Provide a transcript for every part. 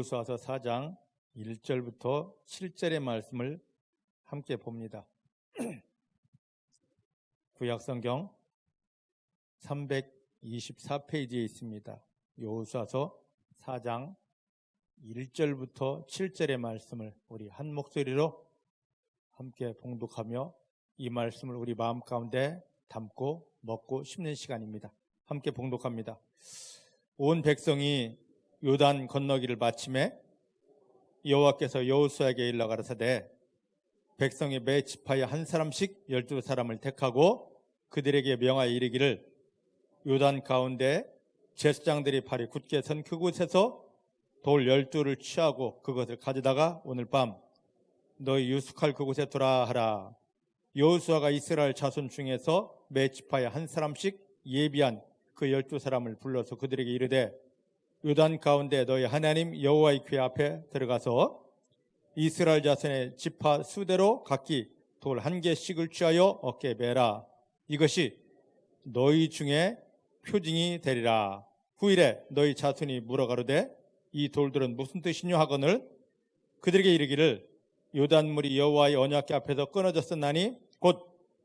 여호수아서 4장 1절부터 7절의 말씀을 함께 봅니다. 구약성경 324페이지에 있습니다. 여호수아서 4장 1절부터 7절의 말씀을 우리 한 목소리로 함께 봉독하며 이 말씀을 우리 마음 가운데 담고 먹고 심는 시간입니다. 함께 봉독합니다. 온 백성이 요단 건너기를 마침에 여호와께서 여호수아에게 일러 가라사대 백성의 매 지파에 한 사람씩 12사람을 택하고 그들에게 명하여 이르기를 요단 가운데 제사장들이 발이 굳게 선 그곳에서 돌 12를 취하고 그것을 가져다가 오늘 밤 너희 유숙할 그곳에 두라 하라. 여호수아가 이스라엘 자손 중에서 매 지파에 한 사람씩 예비한 그 12사람을 불러서 그들에게 이르되 요단 가운데 너희 하나님 여호와의 궤 앞에 들어가서 이스라엘 자손의 지파 수대로 각기 돌 한 개씩을 취하여 어깨에 매라. 이것이 너희 중에 표징이 되리라. 후일에 너희 자손이 물어가로되 이 돌들은 무슨 뜻이뇨 하거늘 그들에게 이르기를 요단물이 여호와의 언약궤 앞에서 끊어졌었나니 곧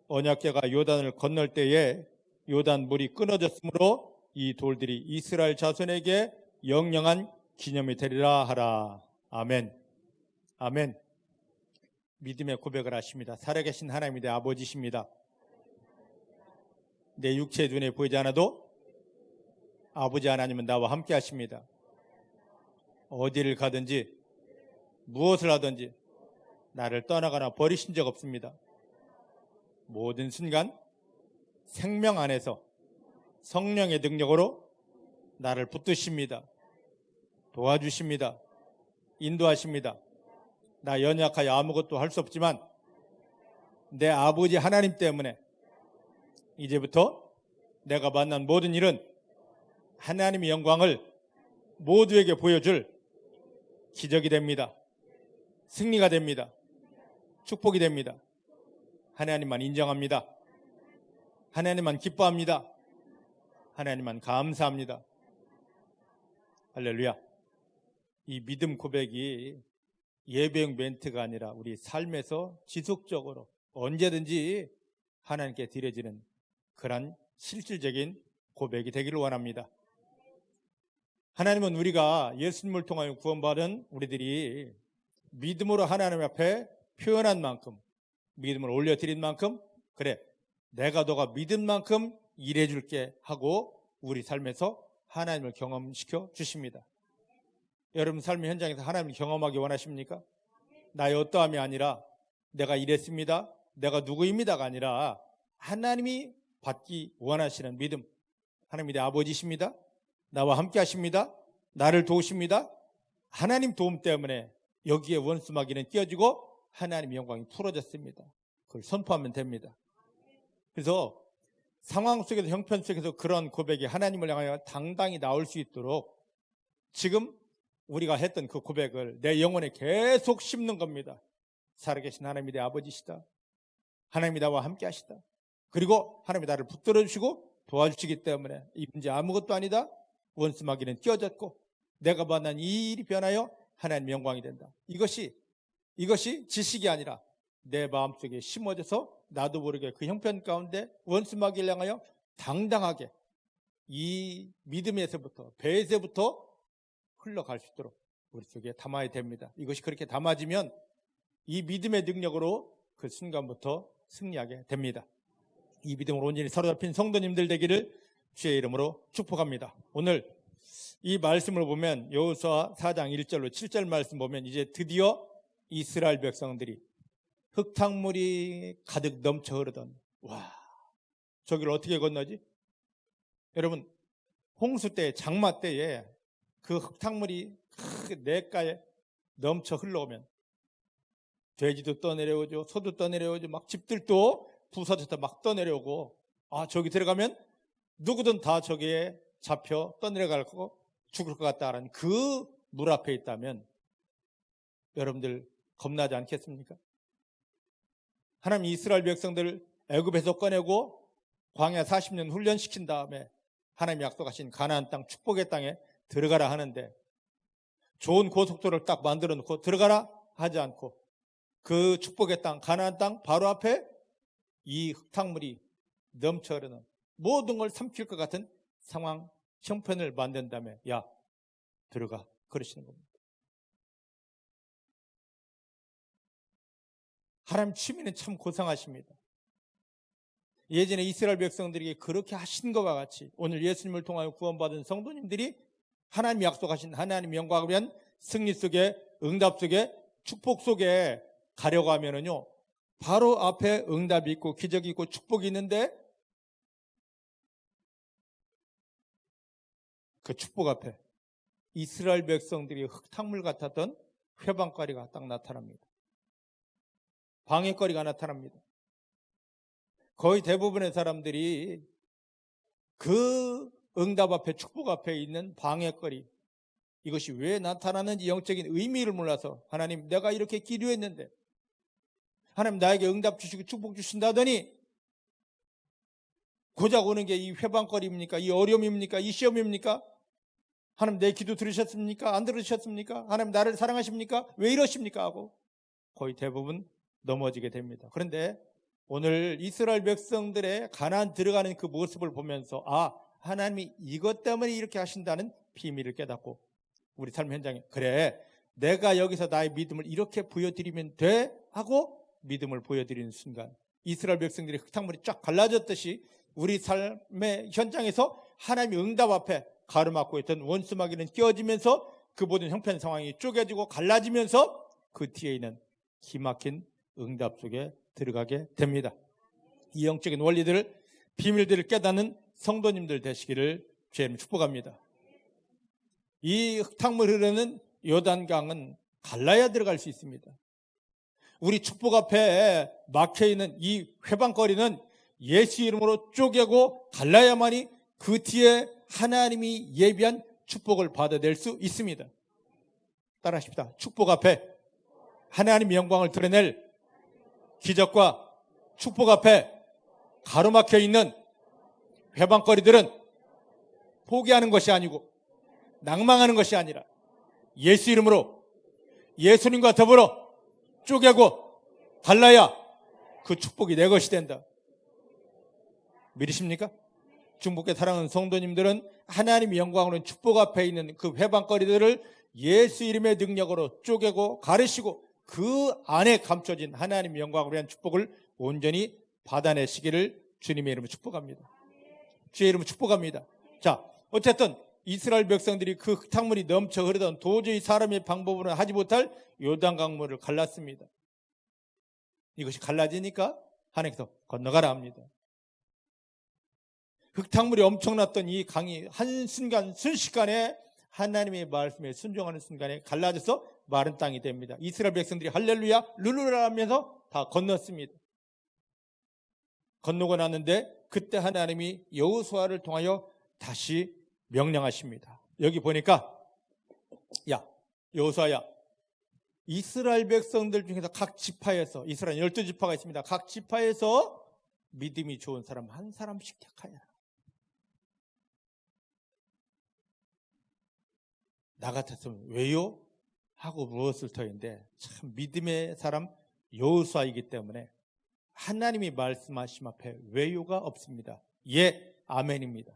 언약궤가 요단을 건널 때에 요단물이 끊어졌으므로 이 돌들이 이스라엘 자손에게 영영한 기념이 되리라 하라. 아멘. 아멘. 믿음의 고백을 하십니다. 살아계신 하나님이 내 아버지십니다. 내 육체의 눈에 보이지 않아도 아버지 하나님은 나와 함께 하십니다. 어디를 가든지 무엇을 하든지 나를 떠나거나 버리신 적 없습니다. 모든 순간 생명 안에서 성령의 능력으로 나를 붙드십니다. 도와주십니다. 인도하십니다. 나 연약하여 아무것도 할 수 없지만 내 아버지 하나님 때문에 이제부터 내가 만난 모든 일은 하나님의 영광을 모두에게 보여줄 기적이 됩니다. 승리가 됩니다. 축복이 됩니다. 하나님만 인정합니다. 하나님만 기뻐합니다. 하나님만 감사합니다. 할렐루야. 이 믿음 고백이 예배용 멘트가 아니라 우리 삶에서 지속적으로 언제든지 하나님께 드려지는 그런 실질적인 고백이 되기를 원합니다. 하나님은 우리가 예수님을 통하여 구원받은 우리들이 믿음으로 하나님 앞에 표현한 만큼, 믿음을 올려드린 만큼, 그래 내가 너가 믿은 만큼 일해줄게 하고 우리 삶에서 하나님을 경험시켜 주십니다. 여러분 삶의 현장에서 하나님을 경험하기 원하십니까? 나의 어떠함이 아니라 내가 이랬습니다, 내가 누구입니다가 아니라 하나님이 받기 원하시는 믿음. 하나님이 내 아버지십니다. 나와 함께 하십니다. 나를 도우십니다. 하나님 도움 때문에 여기에 원수마귀는 끼어지고 하나님의 영광이 풀어졌습니다. 그걸 선포하면 됩니다. 그래서 상황 속에서 형편 속에서 그런 고백이 하나님을 향하여 당당히 나올 수 있도록 지금 우리가 했던 그 고백을 내 영혼에 계속 심는 겁니다. 살아계신 하나님이 내 아버지시다. 하나님이 나와 함께 하시다. 그리고 하나님이 나를 붙들어 주시고 도와주시기 때문에 이 문제 아무것도 아니다. 원수마귀는 끼어졌고 내가 만난 이 일이 변하여 하나님의 영광이 된다. 이것이 지식이 아니라 내 마음속에 심어져서 나도 모르게 그 형편 가운데 원수마귀를 향하여 당당하게 이 믿음에서부터 배에서부터 흘러갈 수 있도록 우리 속에 담아야 됩니다. 이것이 그렇게 담아지면 이 믿음의 능력으로 그 순간부터 승리하게 됩니다. 이 믿음으로 온전히 사로잡힌 성도님들 되기를 주의 이름으로 축복합니다. 오늘 이 말씀을 보면 여호수아 4장 1절로 7절 말씀 보면 이제 드디어 이스라엘 백성들이 흙탕물이 가득 넘쳐 흐르던 저기를 어떻게 건너지? 여러분 홍수 때 장마 때에 그 흙탕물이 냇가에 넘쳐 흘러오면 돼지도 떠내려오죠. 소도 떠내려오죠. 막 집들도 부서져서 막 떠내려오고 저기 들어가면 누구든 다 저기에 잡혀 떠내려갈 거고 죽을 것 같다라는 그 물 앞에 있다면 여러분들 겁나지 않겠습니까? 하나님 이스라엘 백성들을 애굽에서 꺼내고 광야 40년 훈련시킨 다음에 하나님이 약속하신 가나안 땅 축복의 땅에 들어가라 하는데 좋은 고속도로를 딱 만들어 놓고 들어가라 하지 않고 그 축복의 땅, 가나안 땅 바로 앞에 이 흙탕물이 넘쳐 흐르는 모든 걸 삼킬 것 같은 상황, 형편을 만든 다음에 야, 들어가 그러시는 겁니다. 하나님 취미는 참 고상하십니다. 예전에 이스라엘 백성들에게 그렇게 하신 것과 같이 오늘 예수님을 통하여 구원받은 성도님들이 하나님이 약속하신 하나님의 영광을 위한 승리 속에, 응답 속에, 축복 속에 가려고 하면은요, 바로 앞에 응답이 있고 기적이 있고 축복이 있는데 그 축복 앞에 이스라엘 백성들이 흙탕물 같았던 회방거리가 딱 나타납니다. 방해거리가 나타납니다. 거의 대부분의 사람들이 그 응답 앞에, 축복 앞에 있는 방해거리, 이것이 왜 나타나는지 영적인 의미를 몰라서 하나님, 내가 이렇게 기도했는데 하나님 나에게 응답 주시고 축복 주신다더니 고작 오는 게 이 회방거리입니까? 이 어려움입니까? 이 시험입니까? 하나님 내 기도 들으셨습니까? 안 들으셨습니까? 하나님 나를 사랑하십니까? 왜 이러십니까? 하고 거의 대부분 넘어지게 됩니다. 그런데 오늘 이스라엘 백성들의 가나안 들어가는 그 모습을 보면서 하나님이 이것 때문에 이렇게 하신다는 비밀을 깨닫고 우리 삶 현장에 그래, 내가 여기서 나의 믿음을 이렇게 보여드리면 돼 하고 믿음을 보여드리는 순간 이스라엘 백성들의 흙탕물이 쫙 갈라졌듯이 우리 삶의 현장에서 하나님의 응답 앞에 가로막고 있던 원수마귀는 끼어지면서 그 모든 형편 상황이 쪼개지고 갈라지면서 그 뒤에 있는 기막힌 응답 속에 들어가게 됩니다. 이 영적인 원리들을, 비밀들을 깨닫는 성도님들 되시기를 주님 축복합니다. 이 흙탕물 흐르는 요단강은 갈라야 들어갈 수 있습니다. 우리 축복 앞에 막혀있는 이 회방거리는 예수 이름으로 쪼개고 갈라야만이 그 뒤에 하나님이 예비한 축복을 받아낼 수 있습니다. 따라하십시다. 축복 앞에 하나님의 영광을 드러낼 기적과 축복 앞에 가로막혀 있는 회방거리들은 포기하는 것이 아니고 낭망하는 것이 아니라 예수 이름으로 예수님과 더불어 쪼개고 갈라야 그 축복이 내 것이 된다. 믿으십니까? 중복의 사랑하는 성도님들은 하나님의 영광으로 축복 앞에 있는 그 회방거리들을 예수 이름의 능력으로 쪼개고 가르시고 그 안에 감춰진 하나님의 영광을 위한 축복을 온전히 받아내시기를 주님의 이름으로 축복합니다. 주의 이름으로 축복합니다. 자, 어쨌든 이스라엘 백성들이 그 흙탕물이 넘쳐 흐르던 도저히 사람의 방법으로는 하지 못할 요단강물을 갈랐습니다. 이것이 갈라지니까 하나님께서 건너가라 합니다. 흙탕물이 엄청났던 이 강이 한순간 순식간에 하나님의 말씀에 순종하는 순간에 갈라져서 마른 땅이 됩니다. 이스라엘 백성들이 할렐루야 룰루라 하면서 다 건넜습니다. 건너고 났는데 그때 하나님이 여호수아를 통하여 다시 명령하십니다. 여기 보니까 야 여호수아야, 이스라엘 백성들 중에서 각 지파에서, 이스라엘 12지파가 있습니다. 각 지파에서 믿음이 좋은 사람 한 사람씩 택하여라. 나 같았으면 왜요? 하고 물었을 터인데 참 믿음의 사람 여호수아이기 때문에 하나님이 말씀하심 앞에 왜요가 없습니다. 예, 아멘입니다.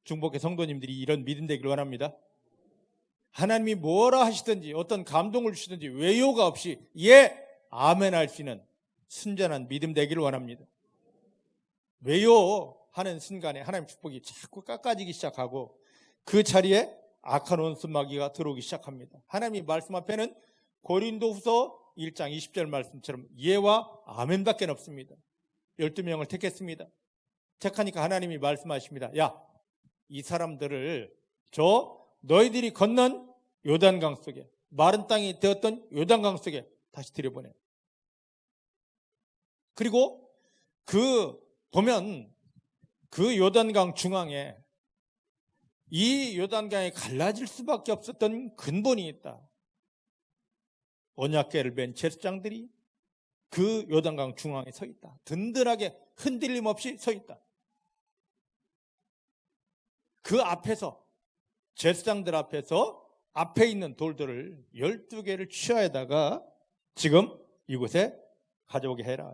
중복의 성도님들이 이런 믿음 되기를 원합니다. 하나님이 뭐라 하시든지 어떤 감동을 주시든지 왜요가 없이 예, 아멘 할 수 있는 순전한 믿음 되기를 원합니다. 왜요 하는 순간에 하나님 축복이 자꾸 깎아지기 시작하고 그 자리에 악한 원수마귀가 들어오기 시작합니다. 하나님이 말씀 앞에는 고린도후서 1장 20절 말씀처럼 예와 아멘밖에 없습니다. 12명을 택했습니다. 택하니까 하나님이 말씀하십니다. 야, 이 사람들을 너희들이 건넌 요단강 속에, 마른 땅이 되었던 요단강 속에 다시 들여보내. 그리고 보면 그 요단강 중앙에 이 요단강이 갈라질 수밖에 없었던 근본이 있다. 언약궤를 맨 제사장들이 그 요단강 중앙에 서 있다. 든든하게 흔들림 없이 서 있다. 그 앞에서, 제사장들 앞에서 앞에 있는 돌들을 12개를 취하에다가 지금 이곳에 가져오게 해라.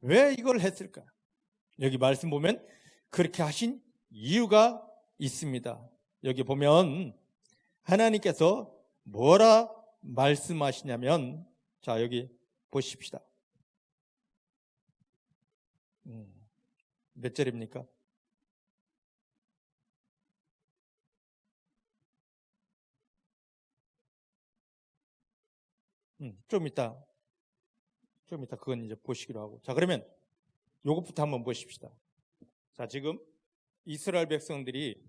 왜 이걸 했을까? 여기 말씀 보면 그렇게 하신 이유가 있습니다. 여기 보면 하나님께서 뭐라 말씀하시냐면, 자, 여기 보십시다. 몇 절입니까? 좀 이따 그건 이제 보시기로 하고. 자, 그러면 요것부터 한번 보십시다. 자, 지금 이스라엘 백성들이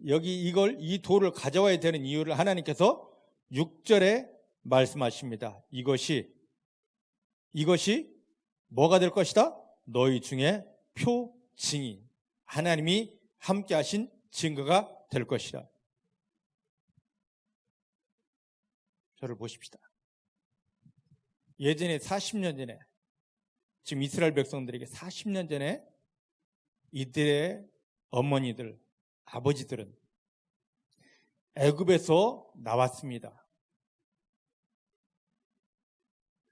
여기 이 돌을 가져와야 되는 이유를 하나님께서 6절에 말씀하십니다. 이것이 뭐가 될 것이다? 너희 중에 표징이, 하나님이 함께 하신 증거가 될 것이다. 저를 보십시다. 예전에 40년 전에, 지금 이스라엘 백성들에게 40년 전에 이들의 어머니들, 아버지들은 애굽에서 나왔습니다.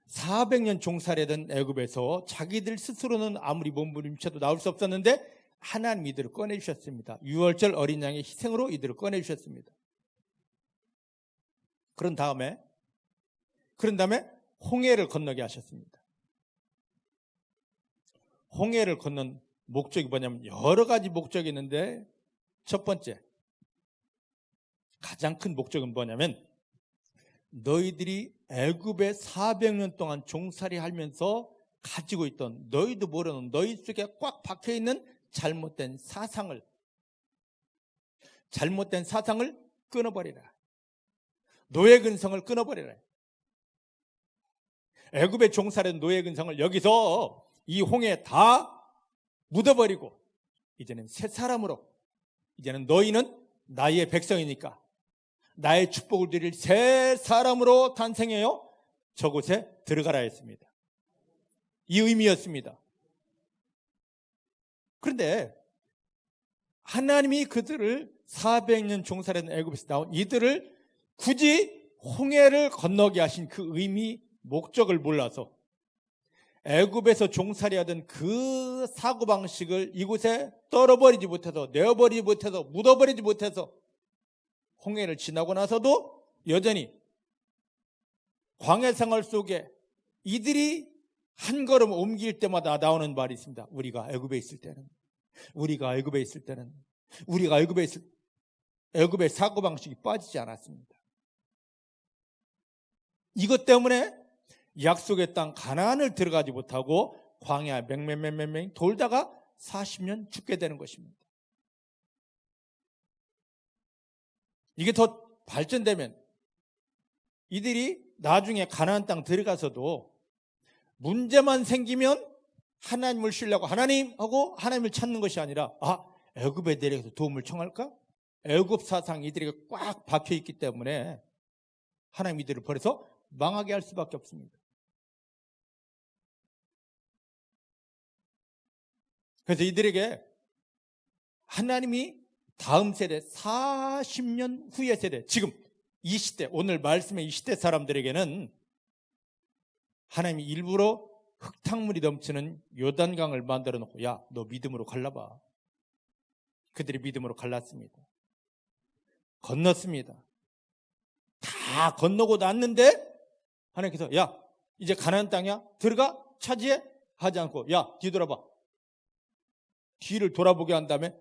400년 종살이던 애굽에서 자기들 스스로는 아무리 몸부림쳐도 나올 수 없었는데 하나님 이들을 꺼내주셨습니다. 유월절 어린 양의 희생으로 이들을 꺼내주셨습니다. 그런 다음에 홍해를 건너게 하셨습니다. 홍해를 건넌 목적이 뭐냐면 여러 가지 목적이 있는데, 첫 번째, 가장 큰 목적은 뭐냐면 너희들이 애굽에 400년 동안 종살이 하면서 가지고 있던, 너희도 모르는 너희 속에 꽉 박혀있는 잘못된 사상을 끊어버리라. 노예 근성을 끊어버리라. 애굽의 종살이된 노예 근성을 여기서 이 홍해에 다 묻어버리고, 이제는 새 사람으로, 이제는 너희는 나의 백성이니까 나의 축복을 드릴 새 사람으로 탄생해요 저곳에 들어가라 했습니다. 이 의미였습니다. 그런데 하나님이 그들을 400년 종살이된 애굽에서 나온 이들을 굳이 홍해를 건너게 하신 그 의미, 목적을 몰라서 애굽에서 종살이하던 그 사고방식을 이곳에 떨어버리지 못해서, 내어버리지 못해서, 묻어버리지 못해서 홍해를 지나고 나서도 여전히 광야 생활 속에 이들이 한 걸음 옮길 때마다 나오는 말이 있습니다. 우리가 애굽에 있을 때는 애굽의 사고방식이 빠지지 않았습니다. 이것 때문에 약속의 땅 가나안을 들어가지 못하고 광야 맹맹맹맹 돌다가 40년 죽게 되는 것입니다. 이게 더 발전되면 이들이 나중에 가나안 땅 들어가서도 문제만 생기면 하나님을 신뢰하고 하나님을 찾는 것이 아니라, 애굽에 내려가서 도움을 청할까? 애굽 사상이 이들에게 꽉 박혀 있기 때문에 하나님 이들을 버려서 망하게 할 수밖에 없습니다. 그래서 이들에게 하나님이 다음 세대 40년 후의 세대, 지금 이 시대, 오늘 말씀의 이 시대 사람들에게는 하나님이 일부러 흙탕물이 넘치는 요단강을 만들어 놓고, 야, 너 믿음으로 갈라봐. 그들이 믿음으로 갈랐습니다. 건넜습니다. 다 건너고 났는데 하나님께서, 야, 이제 가나안 땅이야, 들어가, 차지해 하지 않고, 야, 뒤돌아봐. 뒤를 돌아보게 한 다음에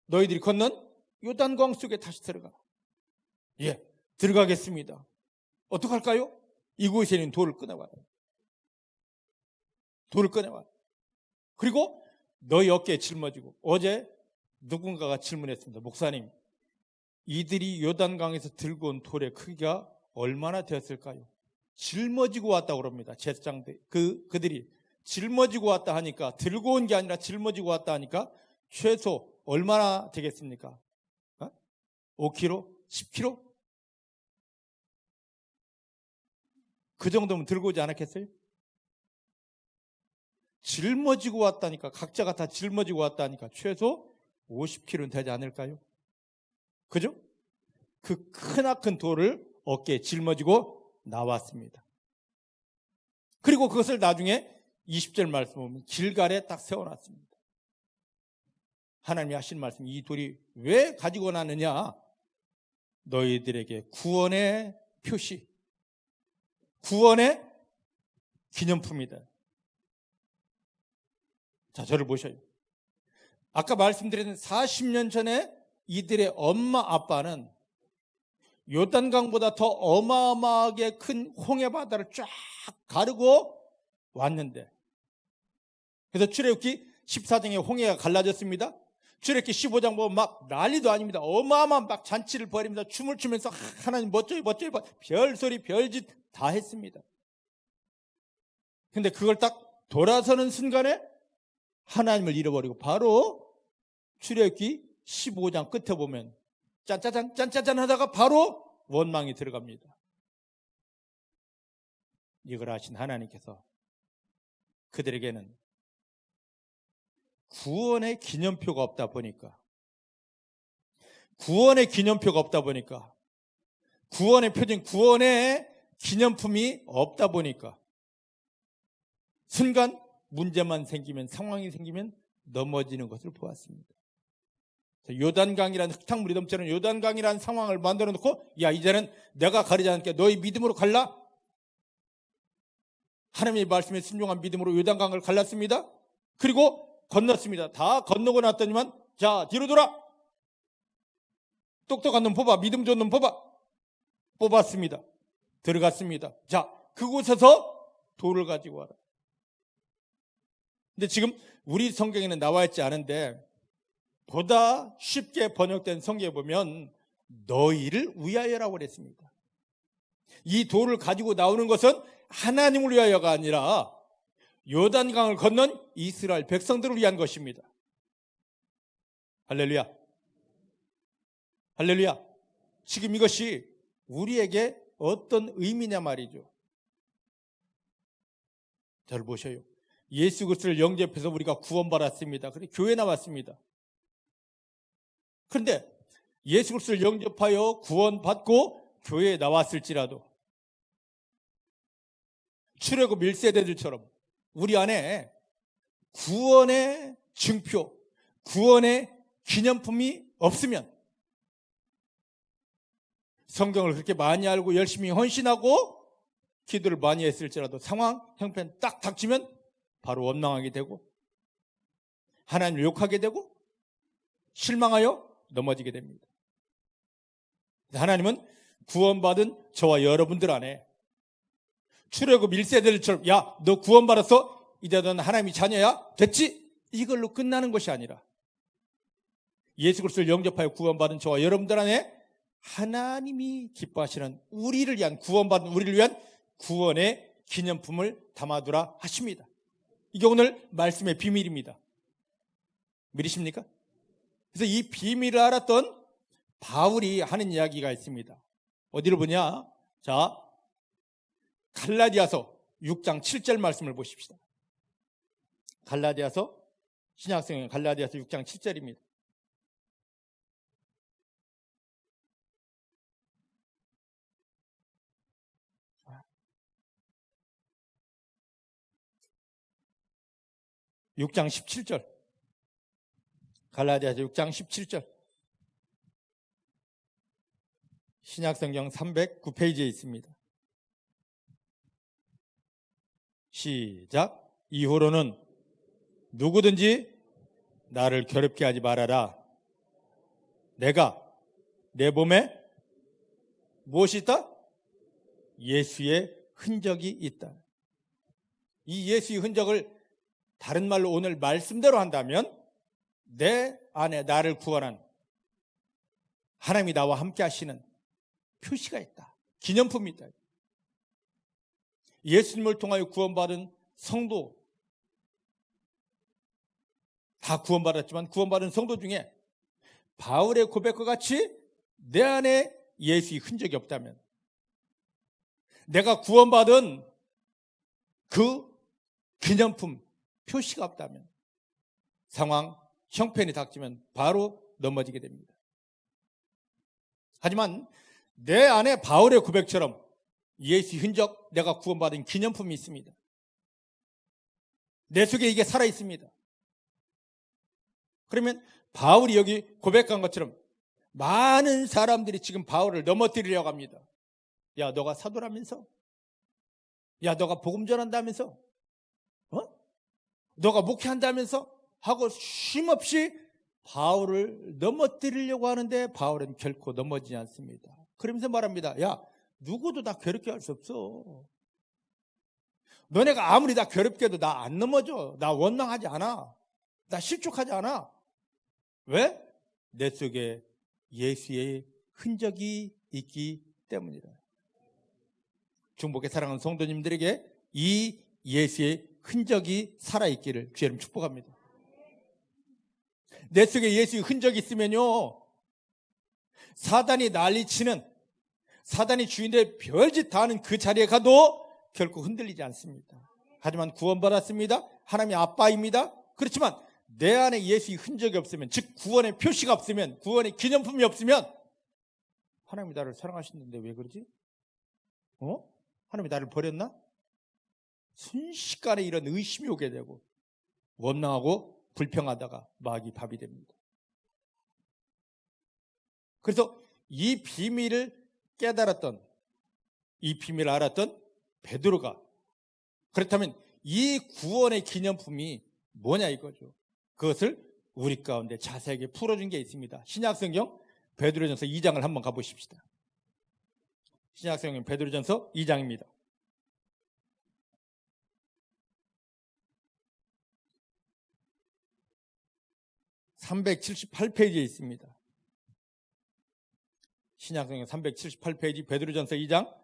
너희들이 건넌 요단강 속에 다시 들어가. 예, 들어가겠습니다. 어떡할까요? 이곳에 있는 돌을 꺼내와요. 그리고 너희 어깨에 짊어지고, 어제 누군가가 질문했습니다. 목사님, 이들이 요단강에서 들고 온 돌의 크기가 얼마나 되었을까요? 짊어지고 왔다고 그럽니다. 제사장들, 그들이 짊어지고 왔다 하니까, 들고 온 게 아니라 짊어지고 왔다 하니까 최소 얼마나 되겠습니까? 5kg? 10kg? 그 정도면 들고 오지 않았겠어요? 짊어지고 왔다니까, 각자가 다 짊어지고 왔다니까 최소 50kg는 되지 않을까요? 그죠? 그 크나큰 돌을 어깨에 짊어지고 나왔습니다. 그리고 그것을 나중에 20절 말씀 보면 길갈에 딱 세워놨습니다. 하나님이 하신 말씀, 이 돌이 왜 가지고 나느냐? 너희들에게 구원의 표시, 구원의 기념품이다. 자, 저를 보셔요. 아까 말씀드린 40년 전에 이들의 엄마 아빠는 요단강보다 더 어마어마하게 큰 홍해바다를 쫙 가르고 왔는데, 그래서 출애굽기 14장에 홍해가 갈라졌습니다. 출애굽기 15장 보면 막 난리도 아닙니다. 어마어마한 막 잔치를 벌입니다. 춤을 추면서 하나님 멋져요 별소리 별짓 다 했습니다. 근데 그걸 딱 돌아서는 순간에 하나님을 잃어버리고 바로 출애굽기 15장 끝에 보면 짠짜잔 짠짜잔 하다가 바로 원망이 들어갑니다. 이걸 아신 하나님께서 그들에게는 구원의 기념표가 없다 보니까, 구원의 기념표가 없다 보니까, 구원의 표징, 구원의 기념품이 없다 보니까 순간 문제만 생기면, 상황이 생기면 넘어지는 것을 보았습니다. 요단강이라는 흙탕물이 넘치는 요단강이라는 상황을 만들어 놓고, 야, 이제는 내가 가리지 않게 너희 믿음으로 갈라. 하나님의 말씀에 순종한 믿음으로 요단강을 갈랐습니다. 그리고 건넜습니다. 다 건너고 났더니만, 자, 뒤로 돌아. 똑똑한 놈 뽑아. 믿음 좋은 놈 뽑아. 뽑았습니다. 들어갔습니다. 자, 그곳에서 돌을 가지고 와라. 근데 지금 우리 성경에는 나와 있지 않은데, 보다 쉽게 번역된 성경에 보면 너희를 위하여라고 그랬습니다. 이 돌을 가지고 나오는 것은 하나님을 위하여가 아니라 요단강을 건넌 이스라엘 백성들을 위한 것입니다. 할렐루야. 할렐루야. 지금 이것이 우리에게 어떤 의미냐 말이죠. 저를 보셔요. 예수 그리스도를 영접해서 우리가 구원받았습니다. 그래서 교회 나왔습니다. 그런데 예수 그리스도를 영접하여 구원받고 교회에 나왔을지라도 출애굽 1세대들처럼 우리 안에 구원의 증표, 구원의 기념품이 없으면, 성경을 그렇게 많이 알고 열심히 헌신하고 기도를 많이 했을지라도 상황, 형편 딱 닥치면 바로 원망하게 되고 하나님을 욕하게 되고 실망하여 넘어지게 됩니다. 하나님은 구원받은 저와 여러분들 안에 출애굽 1세대들처럼, 야, 너 구원받았어? 이제 넌 하나님의 자녀야? 됐지? 이걸로 끝나는 것이 아니라 예수 그리스도를 영접하여 구원받은 저와 여러분들 안에 하나님이 기뻐하시는 우리를 위한, 구원받은 우리를 위한 구원의 기념품을 담아두라 하십니다. 이게 오늘 말씀의 비밀입니다. 믿으십니까? 그래서 이 비밀을 알았던 바울이 하는 이야기가 있습니다. 어디를 보냐? 자, 갈라디아서 6장 7절 말씀을 보십시다. 갈라디아서, 신약성경 갈라디아서 6장 7절입니다. (6장 17절) 갈라디아서 6장 17절, 신약성경 309페이지에 있습니다. 시작. 이후로는 누구든지 나를 괴롭게 하지 말아라. 내가 내 몸에 무엇이 있다? 예수의 흔적이 있다. 이 예수의 흔적을 다른 말로 오늘 말씀대로 한다면 내 안에 나를 구원한 하나님이 나와 함께 하시는 표시가 있다. 기념품이 있다. 예수님을 통하여 구원받은 성도, 다 구원받았지만 구원받은 성도 중에 바울의 고백과 같이 내 안에 예수의 흔적이 없다면, 내가 구원받은 그 기념품, 표시가 없다면 상황, 형편이 닥치면 바로 넘어지게 됩니다. 하지만 내 안에 바울의 고백처럼 예수 흔적, 내가 구원받은 기념품이 있습니다. 내 속에 이게 살아있습니다. 그러면 바울이 여기 고백한 것처럼 많은 사람들이 지금 바울을 넘어뜨리려고 합니다. 야, 너가 사도라면서? 야, 너가 복음 전한다면서? 너가 목회한다면서? 하고 쉼없이 바울을 넘어뜨리려고 하는데 바울은 결코 넘어지지 않습니다. 그러면서 말합니다. 야, 누구도 나 괴롭게 할 수 없어. 너네가 아무리 나 괴롭게 해도 나 안 넘어져. 나 원망하지 않아. 나 실족하지 않아. 왜? 내 속에 예수의 흔적이 있기 때문이다. 중복의 사랑하는 성도님들에게 이 예수의 흔적이 살아있기를 주의 이름 축복합니다. 내 속에 예수의 흔적이 있으면요, 사단이 난리치는, 사단이 주인의 별짓 다 하는 그 자리에 가도 결코 흔들리지 않습니다. 하지만 구원받았습니다. 하나님의 아빠입니다. 그렇지만 내 안에 예수의 흔적이 없으면, 즉 구원의 표시가 없으면, 구원의 기념품이 없으면 하나님이 나를 사랑하시는데 왜 그러지? 하나님이 나를 버렸나? 순식간에 이런 의심이 오게 되고 원망하고 불평하다가 마귀 밥이 됩니다. 그래서 이 비밀을 깨달았던, 이 비밀을 알았던 베드로가, 그렇다면 이 구원의 기념품이 뭐냐 이거죠. 그것을 우리 가운데 자세하게 풀어준 게 있습니다. 신약성경 베드로전서 2장을 한번 가보십시다. 신약성경 베드로전서 2장입니다. 378페이지에 있습니다. 신약성경 378페이지 베드로전서 2장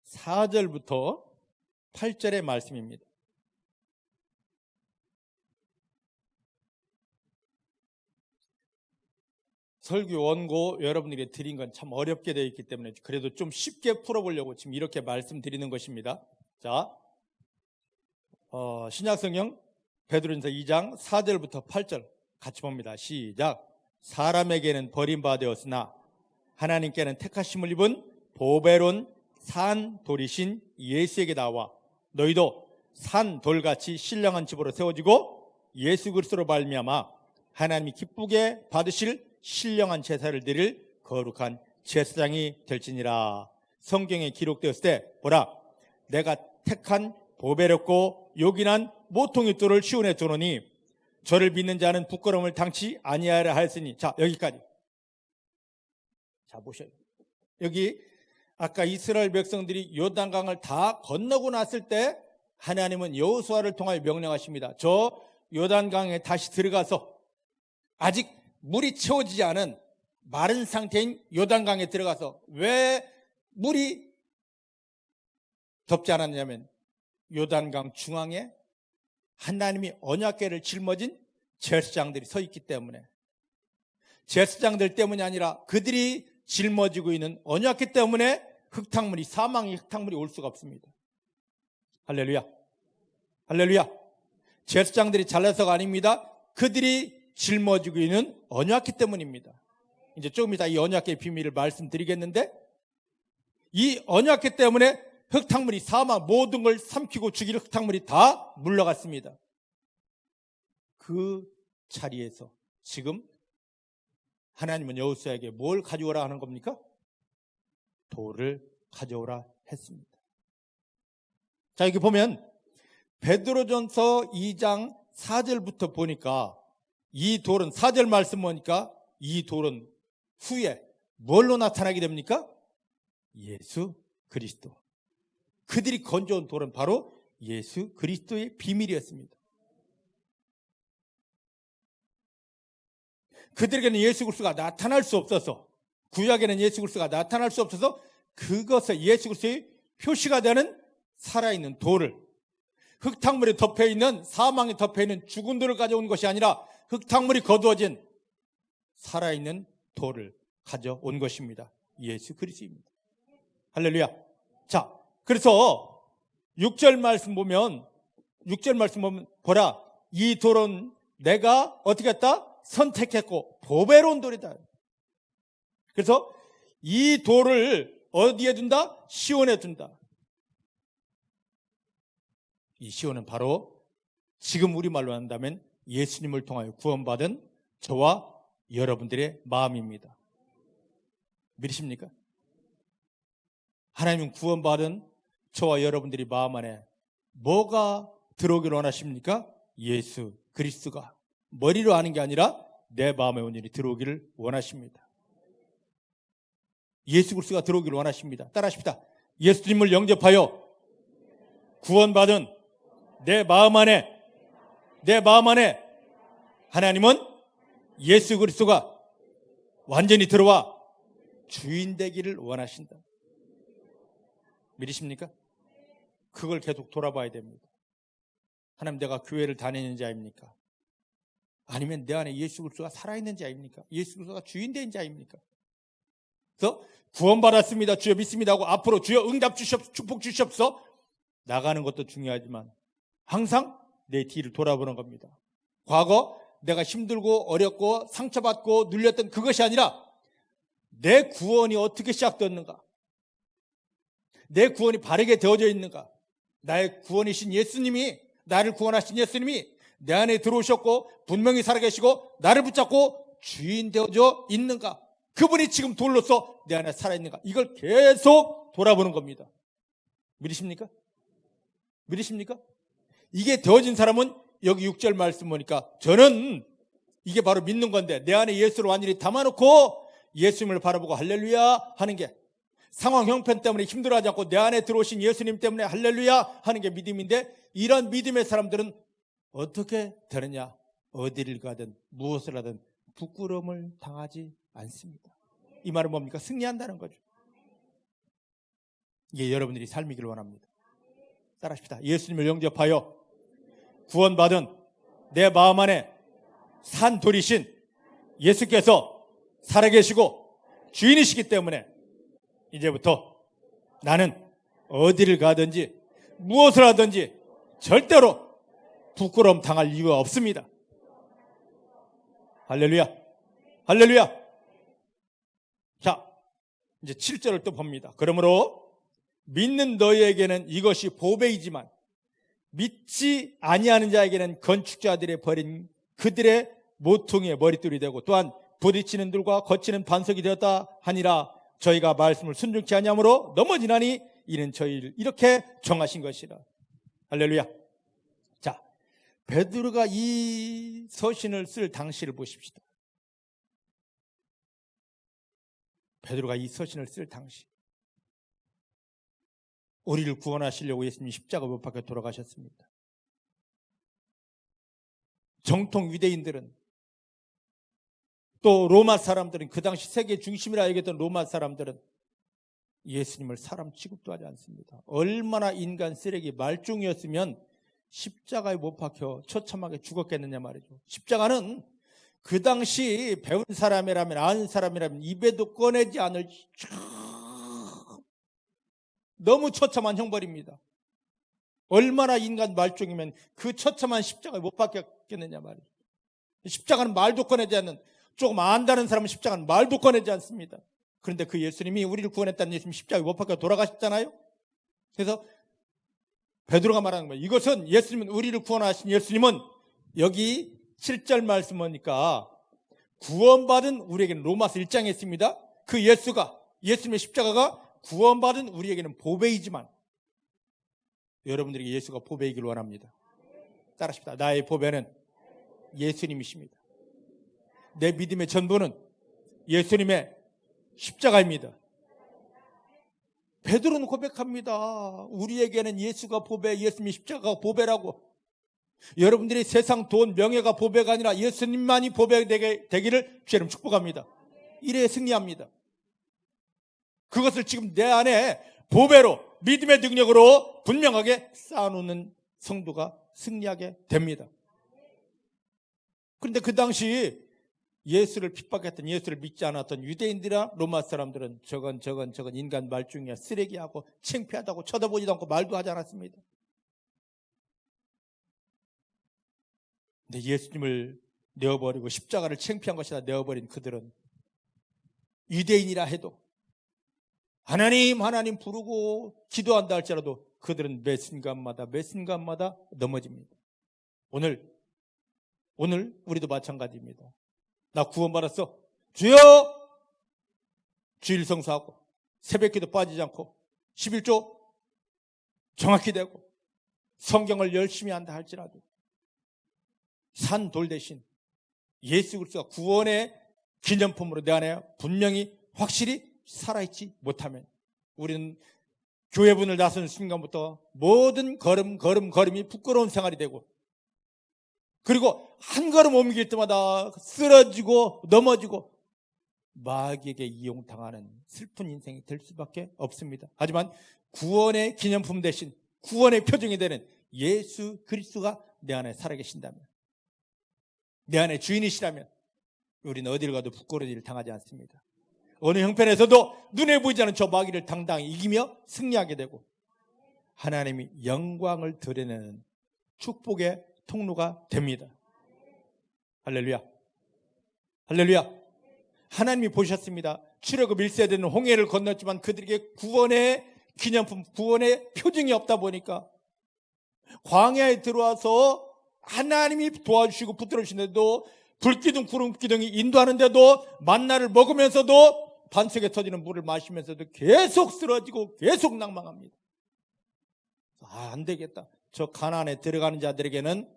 4절부터 8절의 말씀입니다. 설교 원고 여러분들이 드린 건 참 어렵게 되어 있기 때문에 그래도 좀 쉽게 풀어보려고 지금 이렇게 말씀드리는 것입니다. 자, 신약성경 베드로전서 2장 4절부터 8절 같이 봅니다. 시작. 사람에게는 버림받아 되었으나 하나님께는 택하심을 입은 보배로운 산 돌이신 예수에게 나와 너희도 산 돌같이 신령한 집으로 세워지고 예수 그리스도로 말미암아 하나님이 기쁘게 받으실 신령한 제사를 드릴 거룩한 제사장이 될지니라. 성경에 기록되었을 때 보라, 내가 택한 보배롭고 요긴한 모퉁이 돌을 시온에 두노니 저를 믿는 자는 부끄러움을 당치 아니하라 하였으니. 자, 여기까지. 자, 보셔요. 여기 아까 이스라엘 백성들이 요단강을 다 건너고 났을 때 하나님은 여호수아를 통하여 명령하십니다. 저 요단강에 다시 들어가서 아직 물이 채워지지 않은 마른 상태인 요단강에 들어가서, 왜 물이 덮지 않았냐면 요단강 중앙에 하나님이 언약궤를 짊어진 제사장들이 서 있기 때문에, 제사장들 때문이 아니라 그들이 짊어지고 있는 언약궤 때문에 흙탕물이, 사망의 흙탕물이 올 수가 없습니다. 할렐루야, 할렐루야. 제사장들이 잘나서가 아닙니다. 그들이 짊어지고 있는 언약궤 때문입니다. 이제 조금 이따 이 언약궤의 비밀을 말씀드리겠는데, 이 언약궤 때문에 흙탕물이, 사망, 모든 걸 삼키고 죽일 흙탕물이 다 물러갔습니다. 그 자리에서 지금 하나님은 여호수아에게 뭘 가져오라 하는 겁니까? 돌을 가져오라 했습니다. 자, 여기 보면 베드로전서 2장 4절부터 보니까 이 돌은, 4절 말씀 보니까 이 돌은 후에 뭘로 나타나게 됩니까? 예수 그리스도. 그들이 건져온 돌은 바로 예수 그리스도의 비밀이었습니다. 그들에게는 예수 그리스도가 나타날 수 없어서, 구약에는 예수 그리스도가 나타날 수 없어서 그것을 예수 그리스도의 표시가 되는 살아있는 돌을, 흙탕물에 덮여있는, 사망에 덮여있는 죽은 돌을 가져온 것이 아니라 흙탕물이 거두어진 살아있는 돌을 가져온 것입니다. 예수 그리스도입니다. 할렐루야. 자, 그래서 6절 말씀 보면 보라, 이 돌은 내가 어떻게 했다? 선택했고 보배로운 돌이다. 그래서 이 돌을 어디에 둔다? 시온에 둔다. 이 시온은 바로 지금 우리말로 한다면 예수님을 통하여 구원받은 저와 여러분들의 마음입니다. 믿으십니까? 하나님은 구원받은 저와 여러분들이 마음 안에 뭐가 들어오기를 원하십니까? 예수 그리스도가 머리로 아는 게 아니라 내 마음에 온전히 들어오기를 원하십니다. 예수 그리스도가 들어오기를 원하십니다. 따라하십시다. 예수님을 영접하여 구원받은 내 마음 안에 하나님은 예수 그리스도가 완전히 들어와 주인 되기를 원하신다. 믿으십니까? 그걸 계속 돌아봐야 됩니다. 하나님, 내가 교회를 다니는 자입니까? 아니면 내 안에 예수 그리스도가 살아있는 자입니까? 예수 그리스도가 주인 된 자입니까? 그래서 구원받았습니다, 주여 믿습니다 하고 앞으로 주여 응답 주시옵소서, 축복 주시옵소서 나가는 것도 중요하지만 항상 내 뒤를 돌아보는 겁니다. 과거 내가 힘들고 어렵고 상처받고 눌렸던 그것이 아니라 내 구원이 어떻게 시작되었는가, 내 구원이 바르게 되어져 있는가, 나의 구원이신 예수님이, 나를 구원하신 예수님이 내 안에 들어오셨고 분명히 살아계시고 나를 붙잡고 주인 되어져 있는가, 그분이 지금 돌로서 내 안에 살아있는가, 이걸 계속 돌아보는 겁니다. 믿으십니까? 믿으십니까? 이게 되어진 사람은 여기 6절 말씀 보니까 저는 이게 바로 믿는 건데, 내 안에 예수를 완전히 담아놓고 예수님을 바라보고 할렐루야 하는 게, 상황 형편 때문에 힘들어하지 않고 내 안에 들어오신 예수님 때문에 할렐루야 하는 게 믿음인데, 이런 믿음의 사람들은 어떻게 되느냐? 어디를 가든 무엇을 하든 부끄러움을 당하지 않습니다. 이 말은 뭡니까? 승리한다는 거죠. 이게 여러분들이 삶이기를 원합니다. 따라합시다. 예수님을 영접하여 구원받은 내 마음 안에 산 돌이신 예수께서 살아계시고 주인이시기 때문에 이제부터 나는 어디를 가든지 무엇을 하든지 절대로 부끄러움 당할 이유가 없습니다. 할렐루야, 할렐루야. 자, 이제 7절을 또 봅니다. 그러므로 믿는 너희에게는 이것이 보배이지만 믿지 아니하는 자에게는 건축자들의 버린 그들의 모퉁이의 머릿돌이 되고 또한 부딪히는 돌과 거치는 반석이 되었다 하니라. 저희가 말씀을 순종치 아니하므로 넘어지나니 이는 저희를 이렇게 정하신 것이라. 할렐루야. 자, 베드로가 이 서신을 쓸 당시를 보십시다. 베드로가 이 서신을 쓸 당시, 우리를 구원하시려고 예수님이 십자가 못 박혀 돌아가셨습니다. 정통 유대인들은, 또 로마 사람들은, 그 당시 세계 중심이라 여겼던 로마 사람들은 예수님을 사람 취급도 하지 않습니다. 얼마나 인간 쓰레기 말종이었으면 십자가에 못 박혀 처참하게 죽었겠느냐 말이죠. 십자가는 그 당시 배운 사람이라면, 아는 사람이라면 입에도 꺼내지 않을 너무 처참한 형벌입니다. 얼마나 인간 말종이면 그 처참한 십자가에 못 박혔겠느냐 말이죠. 십자가는 말도 꺼내지 않는, 조금 안다는 사람은 십자가는 말도 꺼내지 않습니다. 그런데 그 예수님이, 우리를 구원했다는 예수님 십자가에 못 박혀 돌아가셨잖아요. 그래서 베드로가 말하는 거예요. 이것은 예수님은, 우리를 구원하신 예수님은, 여기 7절 말씀 보니까 구원받은 우리에게는, 로마서 1장에 있습니다. 그 예수가, 예수님의 십자가가 구원받은 우리에게는 보배이지만, 여러분들에게 예수가 보배이길 원합니다. 따라하십시다. 나의 보배는 예수님이십니다. 내 믿음의 전부는 예수님의 십자가입니다. 베드로는 고백합니다. 우리에게는 예수가 보배, 예수님의 십자가가 보배라고. 여러분들이 세상 돈, 명예가 보배가 아니라 예수님만이 보배되기를 주님 축복합니다. 이래야 승리합니다. 그것을 지금 내 안에 보배로, 믿음의 능력으로 분명하게 쌓아놓는 성도가 승리하게 됩니다. 그런데 그 당시 예수를 핍박했던, 예수를 믿지 않았던 유대인들이나 로마 사람들은 저건 인간 말중이야, 쓰레기하고 창피하다고 쳐다보지도 않고 말도 하지 않았습니다. 근데 예수님을 내어버리고 십자가를 창피한 것이다 내어버린 그들은 유대인이라 해도 하나님 하나님 부르고 기도한다 할지라도 그들은 매 순간마다 넘어집니다. 오늘 우리도 마찬가지입니다. 나 구원받았어. 주여! 주일 성수하고 새벽기도 빠지지 않고 11조 정확히 되고 성경을 열심히 한다 할지라도 산돌 대신 예수 그리스도가 구원의 기념품으로 내 안에 분명히 확실히 살아있지 못하면 우리는 교회문을 나서는 순간부터 모든 걸음이 부끄러운 생활이 되고 그리고 한 걸음 옮길 때마다 쓰러지고 넘어지고 마귀에게 이용당하는 슬픈 인생이 될 수밖에 없습니다. 하지만 구원의 기념품 대신 구원의 표징이 되는 예수 그리스도가 내 안에 살아계신다면 내 안에 주인이시라면 우리는 어디를 가도 부끄러운 일을 당하지 않습니다. 어느 형편에서도 눈에 보이지 않는 저 마귀를 당당히 이기며 승리하게 되고 하나님이 영광을 드러내는 축복의 통로가 됩니다. 할렐루야. 할렐루야. 하나님이 보셨습니다. 출애굽 1세대는 홍해를 건넜지만 그들에게 구원의 기념품, 구원의 표징이 없다 보니까 광야에 들어와서 하나님이 도와주시고 붙들어주시는데도 불기둥 구름기둥이 인도하는데도 만나를 먹으면서도 반석에 터지는 물을 마시면서도 계속 쓰러지고 계속 낭망합니다. 안 되겠다. 저 가나안에 들어가는 자들에게는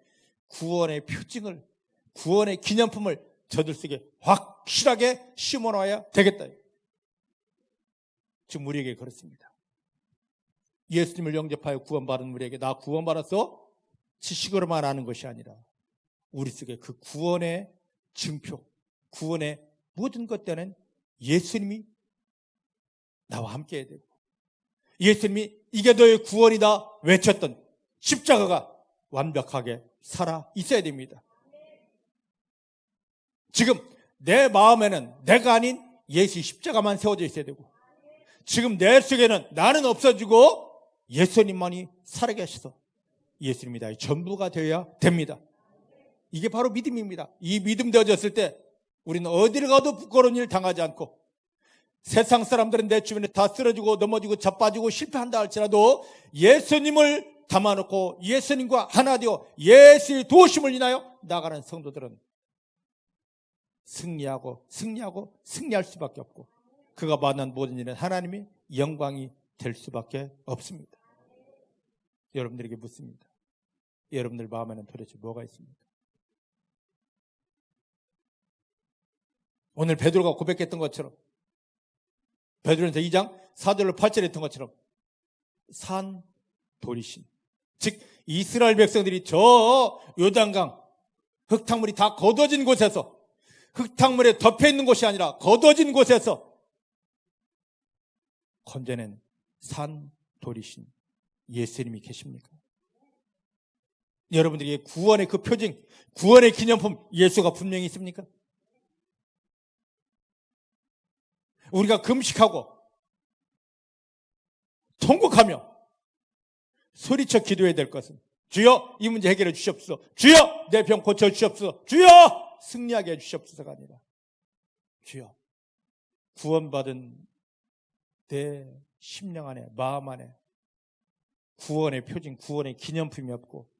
구원의 표징을, 구원의 기념품을 저들 속에 확실하게 심어놔야 되겠다. 지금 우리에게 그렇습니다. 예수님을 영접하여 구원받은 우리에게 나 구원받았어? 지식으로만 아는 것이 아니라 우리 속에 그 구원의 증표, 구원의 모든 것 때는 예수님이 나와 함께 해야 되고 예수님이 이게 너의 구원이다 외쳤던 십자가가 완벽하게 살아 있어야 됩니다. 지금 내 마음에는 내가 아닌 예수 십자가만 세워져 있어야 되고 지금 내 속에는 나는 없어지고 예수님만이 살아계셔서 예수님이 나의 전부가 되어야 됩니다. 이게 바로 믿음입니다. 이 믿음 되어졌을 때 우리는 어디를 가도 부끄러운 일 당하지 않고 세상 사람들은 내 주변에 다 쓰러지고 넘어지고 자빠지고 실패한다 할지라도 예수님을 담아놓고 예수님과 하나 되어 예수의 도우심을 인하여 나가는 성도들은 승리할 수밖에 없고 그가 만난 모든 일은 하나님의 영광이 될 수밖에 없습니다. 여러분들에게 묻습니다. 여러분들 마음에는 도대체 뭐가 있습니까? 오늘 베드로가 고백했던 것처럼 베드로전서 2장 4절로 8절에 했던 것처럼 산 돌이신 즉 이스라엘 백성들이 저 요단강 흙탕물이 다 걷어진 곳에서 흙탕물에 덮여있는 곳이 아니라 걷어진 곳에서 건져낸 산 돌이신 예수님이 계십니까? 여러분들에게 구원의 그 표징, 구원의 기념품 예수가 분명히 있습니까? 우리가 금식하고 통곡하며 소리쳐 기도해야 될 것은 주여 이 문제 해결해 주시옵소서, 주여 내 병 고쳐 주시옵소서, 주여 승리하게 해 주시옵소서가 아니라 주여 구원받은 내 심령 안에 마음 안에 구원의 표징, 구원의 기념품이 없고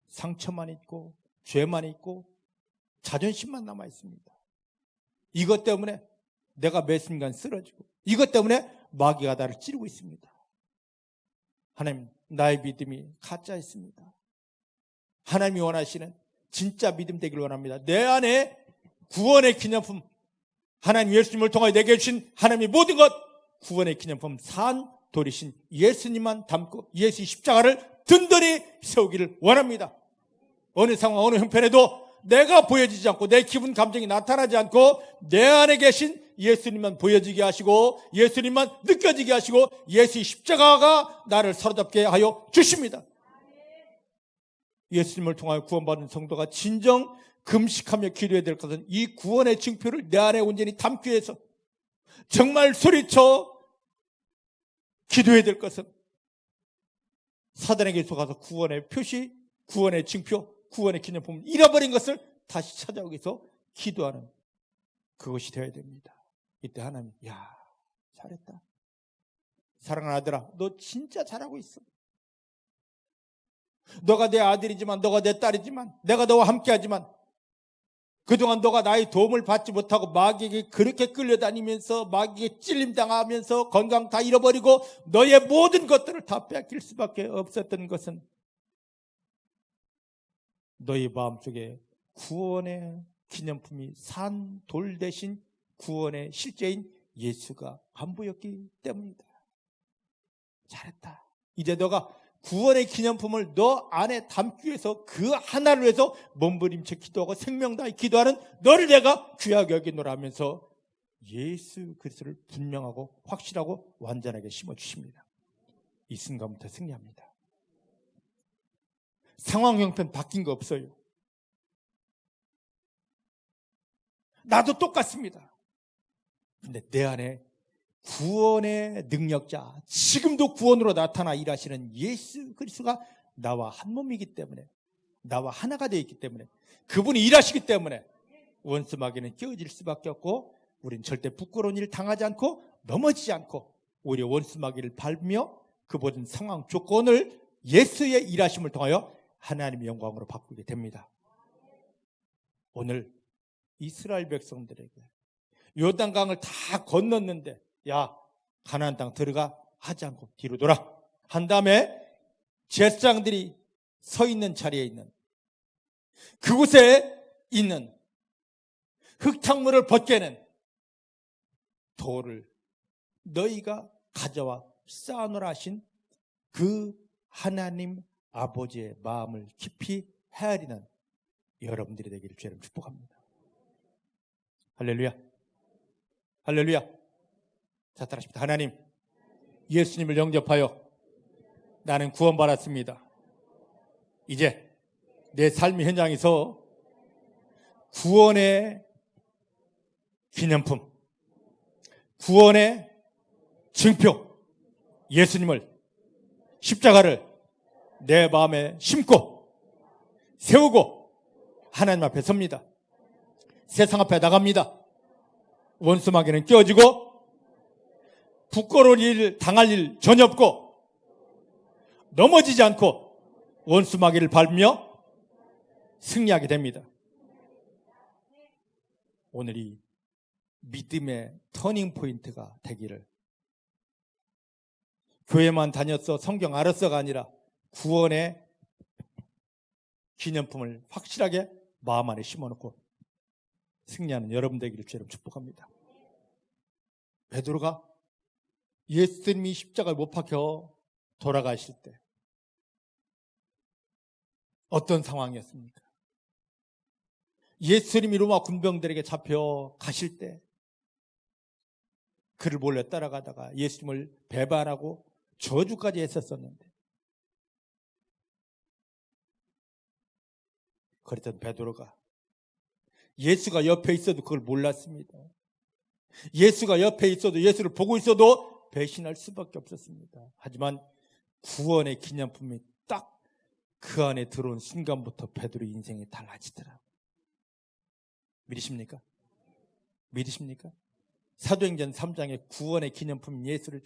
상처만 있고 죄만 있고 자존심만 남아 있습니다. 이것 때문에 내가 매 순간 쓰러지고 이것 때문에 마귀가 나를 찌르고 있습니다. 하나님, 나의 믿음이 가짜였습니다. 하나님이 원하시는 진짜 믿음 되기를 원합니다. 내 안에 구원의 기념품, 하나님 예수님을 통하여 내게 주신 하나님의 모든 것, 구원의 기념품 산 돌이신 예수님만 담고 예수의 십자가를 든든히 세우기를 원합니다. 어느 상황, 어느 형편에도 내가 보여지지 않고 내 기분, 감정이 나타나지 않고 내 안에 계신 예수님만 보여지게 하시고 예수님만 느껴지게 하시고 예수의 십자가가 나를 사로잡게 하여 주십니다. 예수님을 통하여 구원받은 성도가 진정 금식하며 기도해야 될 것은 이 구원의 증표를 내 안에 온전히 담기 위해서 정말 소리쳐 기도해야 될 것은 사단에게 속아서 구원의 표시, 구원의 증표, 구원의 기념품을 잃어버린 것을 다시 찾아오기 위해서 기도하는 그것이 되어야 됩니다. 이때 하나님, 야, 잘했다. 사랑하는 아들아, 너 진짜 잘하고 있어. 너가 내 아들이지만, 너가 내 딸이지만, 내가 너와 함께하지만 그동안 너가 나의 도움을 받지 못하고 마귀에게 그렇게 끌려다니면서 마귀에게 찔림당하면서 건강 다 잃어버리고 너의 모든 것들을 다 뺏길 수밖에 없었던 것은 너의 마음속에 구원의 기념품이 산 돌 대신 구원의 실제인 예수가 안 보였기 때문이다. 잘했다. 이제 너가 구원의 기념품을 너 안에 담기 위해서 그 하나를 위해서 몸부림쳐 기도하고 생명 다해 기도하는 너를 내가 귀하게 여기노라 하면서 예수 그리스도를 분명하고 확실하고 완전하게 심어주십니다. 이 순간부터 승리합니다. 상황 형편 바뀐 거 없어요. 나도 똑같습니다. 근데 내 안에 구원의 능력자, 지금도 구원으로 나타나 일하시는 예수 그리스도가 나와 한 몸이기 때문에, 나와 하나가 되어 있기 때문에, 그분이 일하시기 때문에 원수 마귀는 깨어질 수밖에 없고, 우린 절대 부끄러운 일 당하지 않고 넘어지지 않고 오히려 원수 마귀를 밟으며 그 모든 상황 조건을 예수의 일하심을 통하여 하나님의 영광으로 바꾸게 됩니다. 오늘 이스라엘 백성들에게 요단강을 다 건넜는데, 야, 가나안 땅 들어가 하지 않고 뒤로 돌아 한 다음에 제사장들이 서 있는 자리에 있는 그곳에 있는 흙탕물을 벗겨낸 돌을 너희가 가져와 쌓아놓으라 하신 그 하나님 아버지의 마음을 깊이 헤아리는 여러분들이 되기를 주님 축복합니다. 할렐루야. 할렐루야. 자, 따라하십니다. 하나님, 예수님을 영접하여 나는 구원받았습니다. 이제 내 삶의 현장에서 구원의 기념품, 구원의 증표, 예수님을, 십자가를 내 마음에 심고 세우고 하나님 앞에 섭니다. 세상 앞에 나갑니다. 원수 마귀는 깨어지고 부끄러운 일 당할 일 전혀 없고 넘어지지 않고 원수 마귀를 밟으며 승리하게 됩니다. 오늘 이 믿음의 터닝 포인트가 되기를, 교회만 다녔어 성경 알았어가 아니라 구원의 기념품을 확실하게 마음 안에 심어놓고 승리하는 여러분 되기를 주님 축복합니다. 베드로가 예수님이 십자가에 못 박혀 돌아가실 때 어떤 상황이었습니까? 예수님이 로마 군병들에게 잡혀 가실 때 그를 몰래 따라가다가 예수님을 배반하고 저주까지 했었었는데, 그랬던 베드로가 예수가 옆에 있어도 그걸 몰랐습니다. 예수가 옆에 있어도, 예수를 보고 있어도 배신할 수밖에 없었습니다. 하지만 구원의 기념품이 딱 그 안에 들어온 순간부터 베드로 인생이 달라지더라고요. 믿으십니까? 믿으십니까? 사도행전 3장에 구원의 기념품 예수를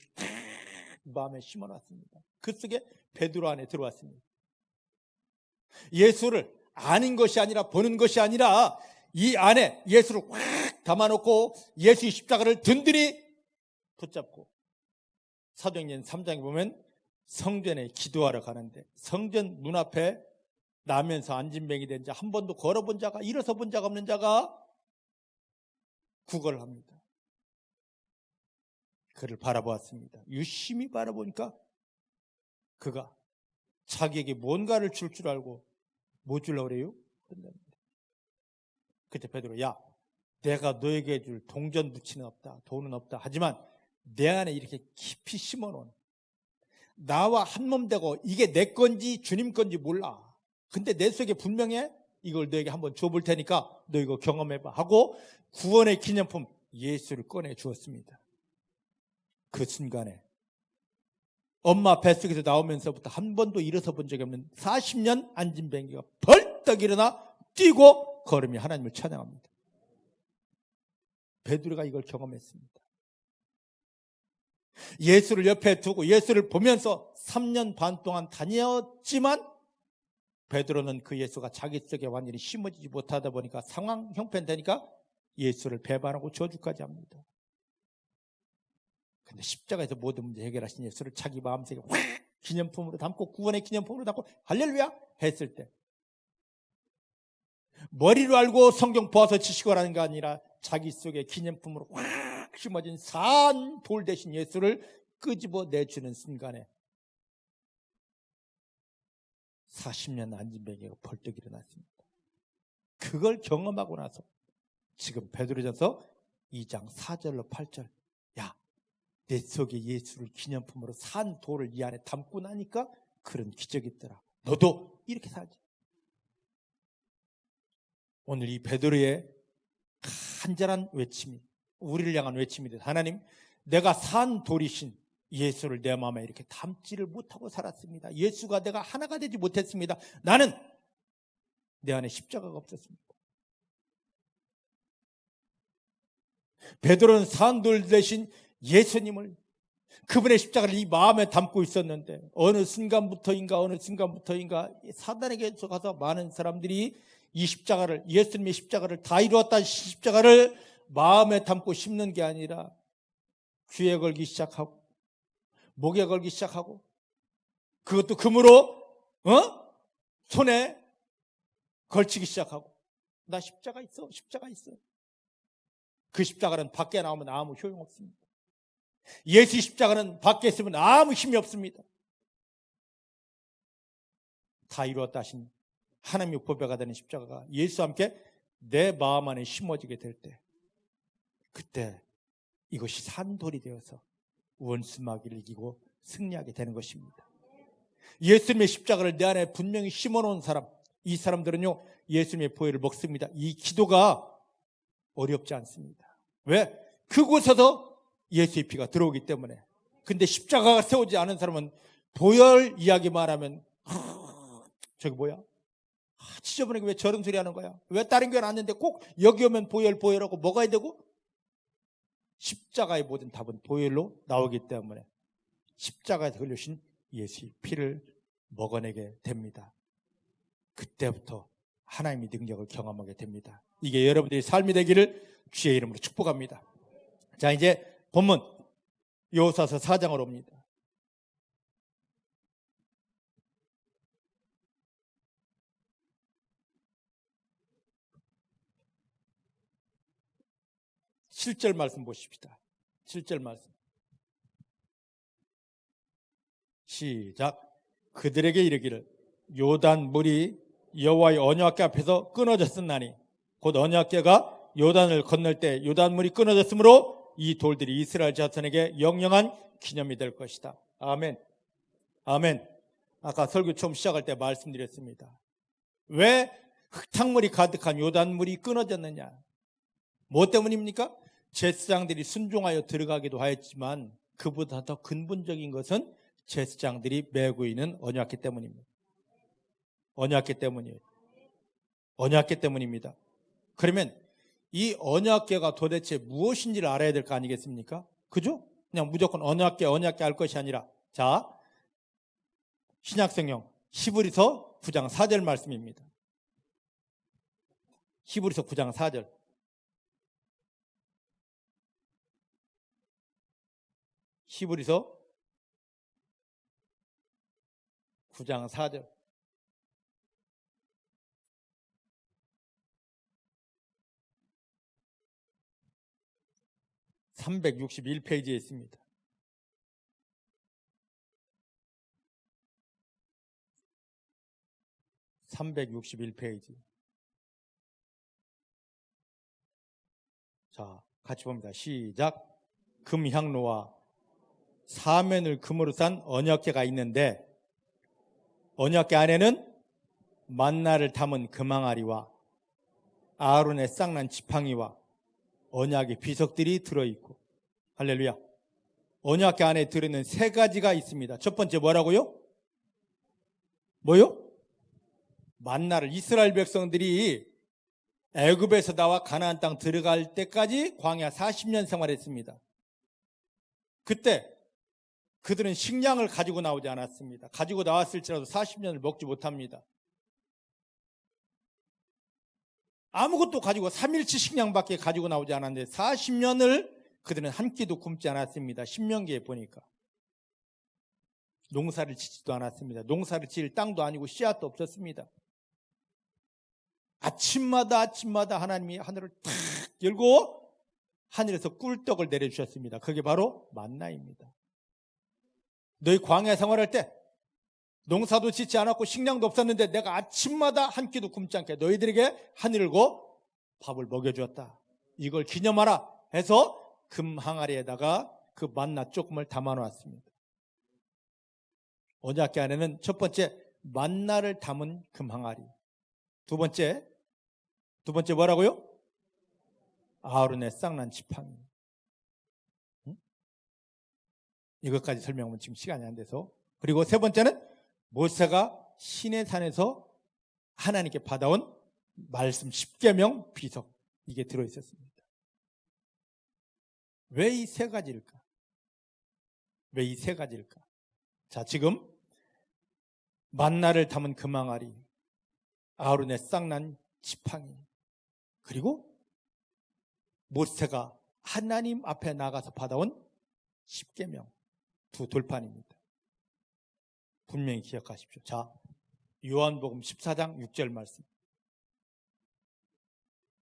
마음에 심어놨습니다. 그 속에 베드로 안에 들어왔습니다. 예수를 아는 것이 아니라 보는 것이 아니라 이 안에 예수를 확 담아놓고 예수의 십자가를 든든히 붙잡고, 사도행전 3장에 보면 성전에 기도하러 가는데 성전 눈앞에 나면서 안진뱅이 된 자, 한 번도 걸어본 자가, 일어서 본 자가 없는 자가 구걸을 합니다. 그를 바라보았습니다. 유심히 바라보니까 그가 자기에게 뭔가를 줄 줄 알고 뭐 주려고 그래요? 그때 베드로, 야, 내가 너에게 줄 동전 부치는 없다, 돈은 없다. 하지만 내 안에 이렇게 깊이 심어놓은, 나와 한 몸 되고 이게 내 건지 주님 건지 몰라. 근데 내 속에 분명해. 이걸 너에게 한번 줘볼 테니까 너 이거 경험해봐 하고 구원의 기념품 예수를 꺼내 주었습니다. 그 순간에 엄마 뱃속에서 나오면서부터 한 번도 일어서 본 적이 없는 40년 안진뱅이가 벌떡 일어나 뛰고 걸음이 하나님을 찬양합니다. 베드로가 이걸 경험했습니다. 예수를 옆에 두고 예수를 보면서 3년 반 동안 다녔지만 베드로는 그 예수가 자기 속에 완전히 심어지지 못하다 보니까 상황 형편되니까 예수를 배반하고 저주까지 합니다. 근데 십자가에서 모든 문제 해결하신 예수를 자기 마음속에 확 기념품으로 담고 구원의 기념품으로 담고 할렐루야 했을 때 머리로 알고 성경 보아서 지식을 하는 게 아니라 자기 속에 기념품으로 확 심어진 산 돌 대신 예수를 끄집어 내주는 순간에 40년 안진뱅이가 벌떡 일어났습니다. 그걸 경험하고 나서 지금 베드로전서 2장 4절로 8절 야, 내 속에 예수를 기념품으로 산 돌을 이 안에 담고 나니까 그런 기적이 있더라. 너도 이렇게 살지. 오늘 이 베드로의 간절한 외침이 우리를 향한 외침이 돼. 하나님, 내가 산 돌이신 예수를 내 마음에 이렇게 담지를 못하고 살았습니다. 예수가 내가 하나가 되지 못했습니다. 나는 내 안에 십자가가 없었습니다. 베드로는 산 돌 대신 예수님을 그분의 십자가를 이 마음에 담고 있었는데 어느 순간부터인가 사단에게 가서 많은 사람들이 이 십자가를 예수님의 십자가를 다 이루었다 십자가를 마음에 담고 심는 게 아니라 귀에 걸기 시작하고 목에 걸기 시작하고 그것도 금으로 손에 걸치기 시작하고 나 십자가 있어 십자가 있어. 그 십자가는 밖에 나오면 아무 효용없습니다. 예수 십자가는 밖에 있으면 아무 힘이 없습니다. 다 이루었다 하신 하나님의 보배가 되는 십자가가 예수와 함께 내 마음 안에 심어지게 될 때 그때 이것이 산돌이 되어서 원수마귀를 이기고 승리하게 되는 것입니다. 예수님의 십자가를 내 안에 분명히 심어놓은 사람, 이 사람들은요 예수님의 보혈을 먹습니다. 이 기도가 어렵지 않습니다. 왜? 그곳에서 예수의 피가 들어오기 때문에. 근데 십자가가 세우지 않은 사람은 보혈 이야기만 하면 저기 뭐야? 지저분하게 왜 저런 소리 하는 거야? 왜 다른 교회는 안 했는데 꼭 여기 오면 보혈하고 먹어야 되고? 십자가의 모든 답은 보혈로 나오기 때문에 십자가에서 흘리신 예수의 피를 먹어내게 됩니다. 그때부터 하나님의 능력을 경험하게 됩니다. 이게 여러분들의 삶이 되기를 주의 이름으로 축복합니다. 자, 이제 본문 여호수아서 4장으로 옵니다. 칠 절 말씀 보십시다. 7절 말씀. 시작. 그들에게 이르기를 요단 물이 여호와의 언약궤 앞에서 끊어졌었나니 곧 언약궤가 요단을 건널 때 요단물이 끊어졌으므로 이 돌들이 이스라엘 자손에게 영영한 기념이 될 것이다. 아멘. 아멘. 아까 설교 처음 시작할 때 말씀드렸습니다. 왜 흙탕물이 가득한 요단물이 끊어졌느냐? 뭐 때문입니까? 제사장들이 순종하여 들어가기도 하였지만 그보다 더 근본적인 것은 제사장들이 메고 있는 언약궤 때문입니다. 언약궤 때문이에요. 언약궤 때문입니다. 그러면 이 언약궤가 도대체 무엇인지를 알아야 될 거 아니겠습니까? 그죠? 그냥 무조건 언약궤 할 것이 아니라 자, 신약성경 히브리서 9장 4절 말씀입니다. 히브리서 9장 4절. 히브리서 9장 4절. (361페이지에) 있습니다. (361페이지) 자, 같이 봅니다. 시작. 금향로와 사면을 금으로 싼 언약궤가 있는데 언약궤 안에는 만나를 담은 금항아리와 아론의 쌍난 지팡이와 언약의 비석들이 들어있고 할렐루야. 언약궤 안에 들어있는 세 가지가 있습니다. 첫 번째 뭐라고요? 뭐요? 만나를 이스라엘 백성들이 애굽에서 나와 가나안 땅 들어갈 때까지 광야 40년 생활했습니다. 그때 그들은 식량을 가지고 나오지 않았습니다. 가지고 나왔을지라도 40년을 먹지 못합니다. 아무것도 가지고 3일치 식량밖에 가지고 나오지 않았는데 40년을 그들은 한 끼도 굶지 않았습니다. 신명기에 보니까. 농사를 짓지도 않았습니다. 농사를 지을 땅도 아니고 씨앗도 없었습니다. 아침마다 하나님이 하늘을 탁 열고 하늘에서 꿀떡을 내려주셨습니다. 그게 바로 만나입니다. 너희 광야 생활할 때 농사도 짓지 않았고 식량도 없었는데 내가 아침마다 한 끼도 굶지 않게 너희들에게 하늘을 열고 밥을 먹여주었다. 이걸 기념하라 해서 금 항아리에다가 그 만나 조금을 담아놓았습니다. 언약궤 안에는 첫 번째 만나를 담은 금 항아리, 두 번째 뭐라고요? 아론의 쌍난 지팡이. 이것까지 설명하면 지금 시간이 안 돼서. 그리고 세 번째는 모세가 시내산에서 하나님께 받아온 말씀 10계명 비석, 이게 들어있었습니다. 왜 이 세 가지일까? 왜 이 세 가지일까? 자, 지금 만나를 담은 금항아리, 아론의 쌍난 지팡이, 그리고 모세가 하나님 앞에 나가서 받아온 10계명, 두 돌판입니다. 분명히 기억하십시오. 자, 요한복음 14장 6절 말씀.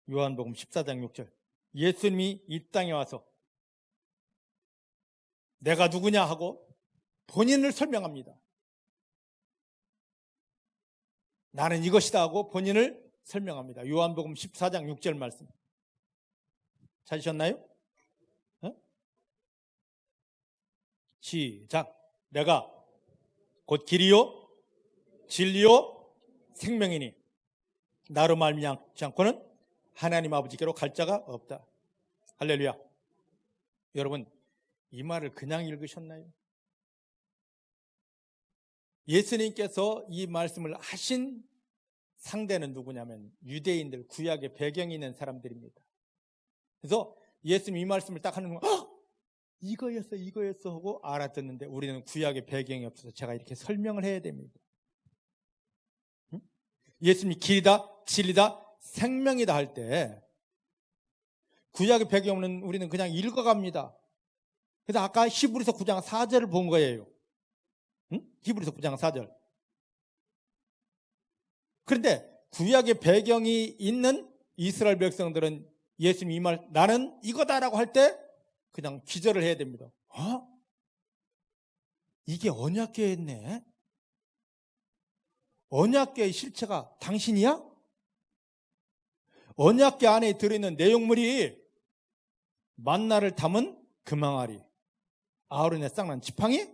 요한복음 14장 6절. 예수님이 이 땅에 와서 내가 누구냐 하고 본인을 설명합니다. 나는 이것이다 하고 본인을 설명합니다. 요한복음 14장 6절 말씀. 찾으셨나요? 시작. 내가 곧 길이요 진리요 생명이니 나로 말미암지 않고는 하나님 아버지께로 갈 자가 없다. 할렐루야. 여러분, 이 말을 그냥 읽으셨나요? 예수님께서 이 말씀을 하신 상대는 누구냐면 유대인들, 구약의 배경이 있는 사람들입니다. 그래서 예수님 이 말씀을 딱 하는 거, 이거였어 하고 알아듣는데 우리는 구약의 배경이 없어서 제가 이렇게 설명을 해야 됩니다. 예수님이 길이다, 진리다, 생명이다 할 때 구약의 배경은 우리는 그냥 읽어갑니다. 그래서 아까 히브리서 9장 4절을 본 거예요. 히브리서 9장 4절. 그런데 구약의 배경이 있는 이스라엘 백성들은 예수님 이 말, 나는 이거다라고 할 때 그냥 기절을 해야 됩니다. 이게 언약궤였네? 언약궤의 실체가 당신이야? 언약궤 안에 들어있는 내용물이 만나를 담은 금항아리, 아론의 쌍난 지팡이,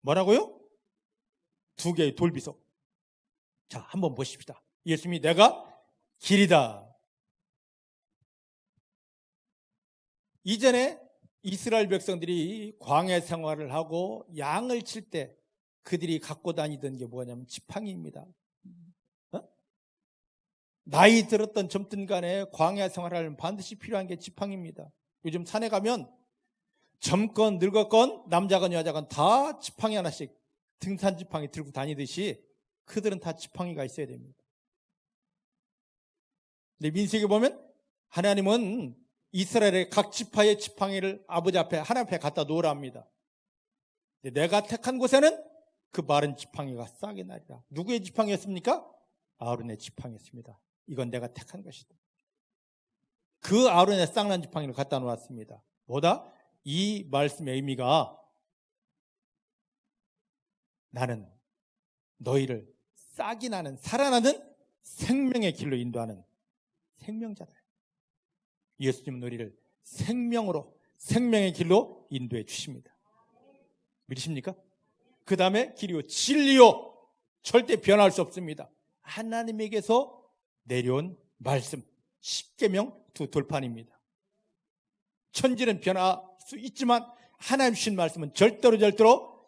뭐라고요? 두 개의 돌비석. 자, 한번 보십시다. 예수님이 내가 길이다. 이전에 이스라엘 백성들이 광야 생활을 하고 양을 칠 때 그들이 갖고 다니던 게 뭐냐면 지팡이입니다. 나이 들었던 젊든 간에 광야 생활을 하려면 반드시 필요한 게 지팡이입니다. 요즘 산에 가면 젊건 늙었건 남자건 여자건 다 지팡이 하나씩, 등산 지팡이 들고 다니듯이 그들은 다 지팡이가 있어야 됩니다. 근데 민수기에 보면 하나님은 이스라엘의 각 지파의 지팡이를 아버지 앞에, 하나님 앞에 갖다 놓으라 합니다. 내가 택한 곳에는 그 마른 지팡이가 싹이 나리라. 누구의 지팡이였습니까? 아론의 지팡이였습니다. 이건 내가 택한 것이다. 그 아론의 쌍난 지팡이를 갖다 놓았습니다. 뭐다? 이 말씀의 의미가 나는 너희를 싹이 나는, 살아나는 생명의 길로 인도하는 생명자다. 예수님은 우리를 생명으로, 생명의 길로 인도해 주십니다. 믿으십니까? 그 다음에 길이요 진리요, 절대 변할 수 없습니다. 하나님에게서 내려온 말씀 10계명 두 돌판입니다. 천지는 변할 수 있지만 하나님 주신 말씀은 절대로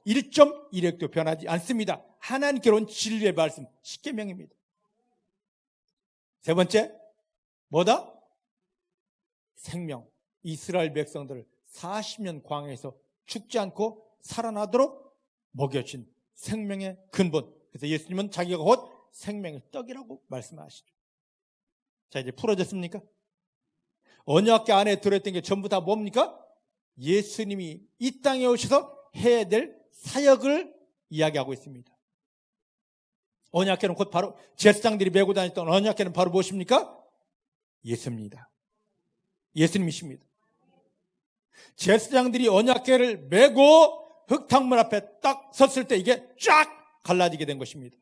1.1획도 변하지 않습니다. 하나님께로 온 진리의 말씀 10계명입니다. 세 번째, 뭐다? 생명. 이스라엘 백성들을 40년 광야에서 죽지 않고 살아나도록 먹여준 생명의 근본. 그래서 예수님은 자기가 곧 생명의 떡이라고 말씀하시죠. 자, 이제 풀어졌습니까? 언약궤 안에 들어있던 게 전부 다 뭡니까? 예수님이 이 땅에 오셔서 해야 될 사역을 이야기하고 있습니다. 언약궤는 곧 바로 제사장들이 메고 다녔던 언약궤는 바로 무엇입니까? 예수입니다. 예수님이십니다. 제사장들이 언약궤를 메고 흙탕물 앞에 딱 섰을 때 이게 쫙 갈라지게 된 것입니다.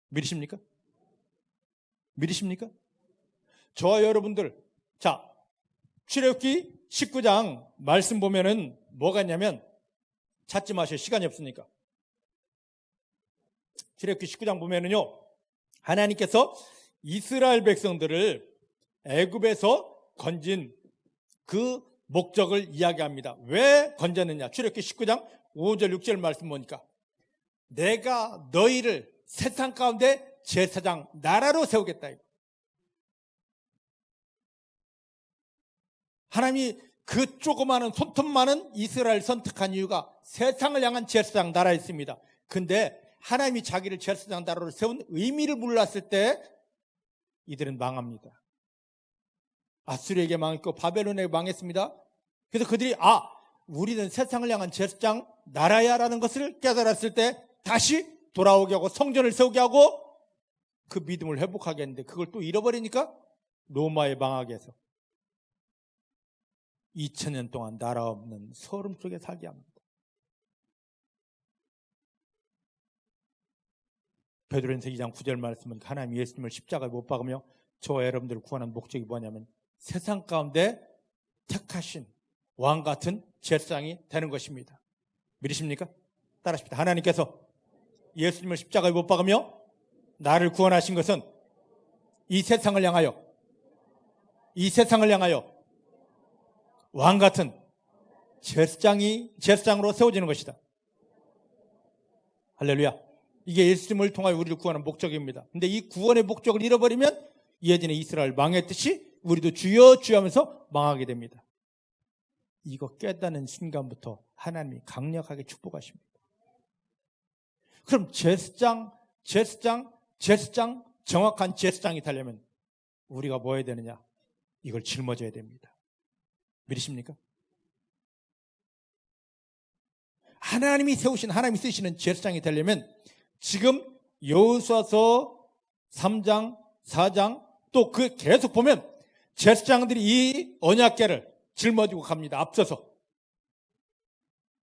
믿으십니까? 믿으십니까? 저와 여러분들, 자, 출애굽기 19장 말씀 보면은 뭐가 있냐면, 찾지 마세요. 시간이 없으니까. 출애굽기 19장 보면은요, 하나님께서 이스라엘 백성들을 애굽에서 건진 그 목적을 이야기합니다. 왜 건졌느냐? 출애굽기 19장 5절 6절 말씀 보니까 내가 너희를 세상 가운데 제사장 나라로 세우겠다. 하나님이 그 조그마한 손톱 많은 이스라엘 선택한 이유가 세상을 향한 제사장 나라였습니다. 근데 하나님이 자기를 제사장 나라로 세운 의미를 몰랐을 때 이들은 망합니다. 아수르에게 망했고 바벨론에게 망했습니다. 그래서 그들이 우리는 세상을 향한 제사장 나라야라는 것을 깨달았을 때 다시 돌아오게 하고 성전을 세우게 하고 그 믿음을 회복하게 했는데 그걸 또 잃어버리니까 로마에 망하게 해서 2000년 동안 나라 없는 서름 속에 살게 합니다. 베드로전서 2장 9절 말씀은 하나님 예수님을 십자가에 못 박으며 저와 여러분들을 구원한 목적이 뭐냐면 세상 가운데 택하신 왕 같은 제사장이 되는 것입니다. 믿으십니까? 따라하십시다. 하나님께서 예수님을 십자가에 못 박으며 나를 구원하신 것은 이 세상을 향하여 왕 같은 제사장으로 세워지는 것이다. 할렐루야. 이게 예수님을 통하여 우리를 구하는 목적입니다. 근데 이 구원의 목적을 잃어버리면 예전에 이스라엘 망했듯이 우리도 주여 주여 하면서 망하게 됩니다. 이거 깨닫는 순간부터 하나님이 강력하게 축복하십니다. 그럼 제사장, 정확한 제사장이 되려면 우리가 뭐 해야 되느냐? 이걸 짊어져야 됩니다. 믿으십니까? 하나님이 쓰시는 제사장이 되려면 지금 여호수아서 3장, 4장 또 그 계속 보면 제사장들이 이 언약궤를 짊어지고 갑니다. 앞서서.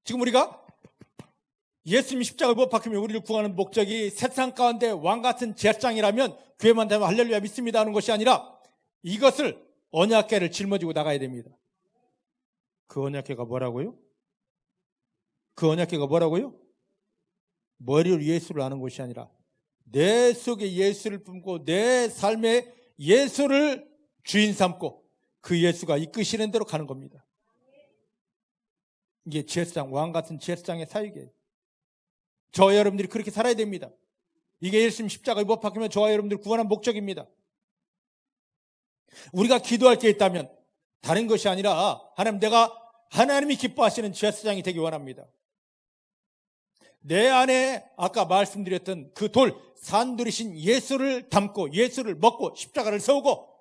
지금 우리가 예수님 십자가에 못 박히면 우리를 구하는 목적이 세상 가운데 왕같은 제사장이라면 교회만 되면 할렐루야 믿습니다 하는 것이 아니라 이것을 언약궤를 짊어지고 나가야 됩니다. 그 언약궤가 뭐라고요? 머리로 예수를 아는 것이 아니라 내 속에 예수를 품고 내 삶에 예수를 주인 삼고 그 예수가 이끄시는 대로 가는 겁니다. 이게 제사장, 왕같은 제사장의 사역이에요. 저와 여러분들이 그렇게 살아야 됩니다. 이게 예수님 십자가에 못 박히면 저와 여러분들 구원한 목적입니다. 우리가 기도할 게 있다면 다른 것이 아니라 내가 하나님이 기뻐하시는 제사장이 되기 원합니다. 내 안에 아까 말씀드렸던 그 산들이신 예수를 담고 예수를 먹고 십자가를 세우고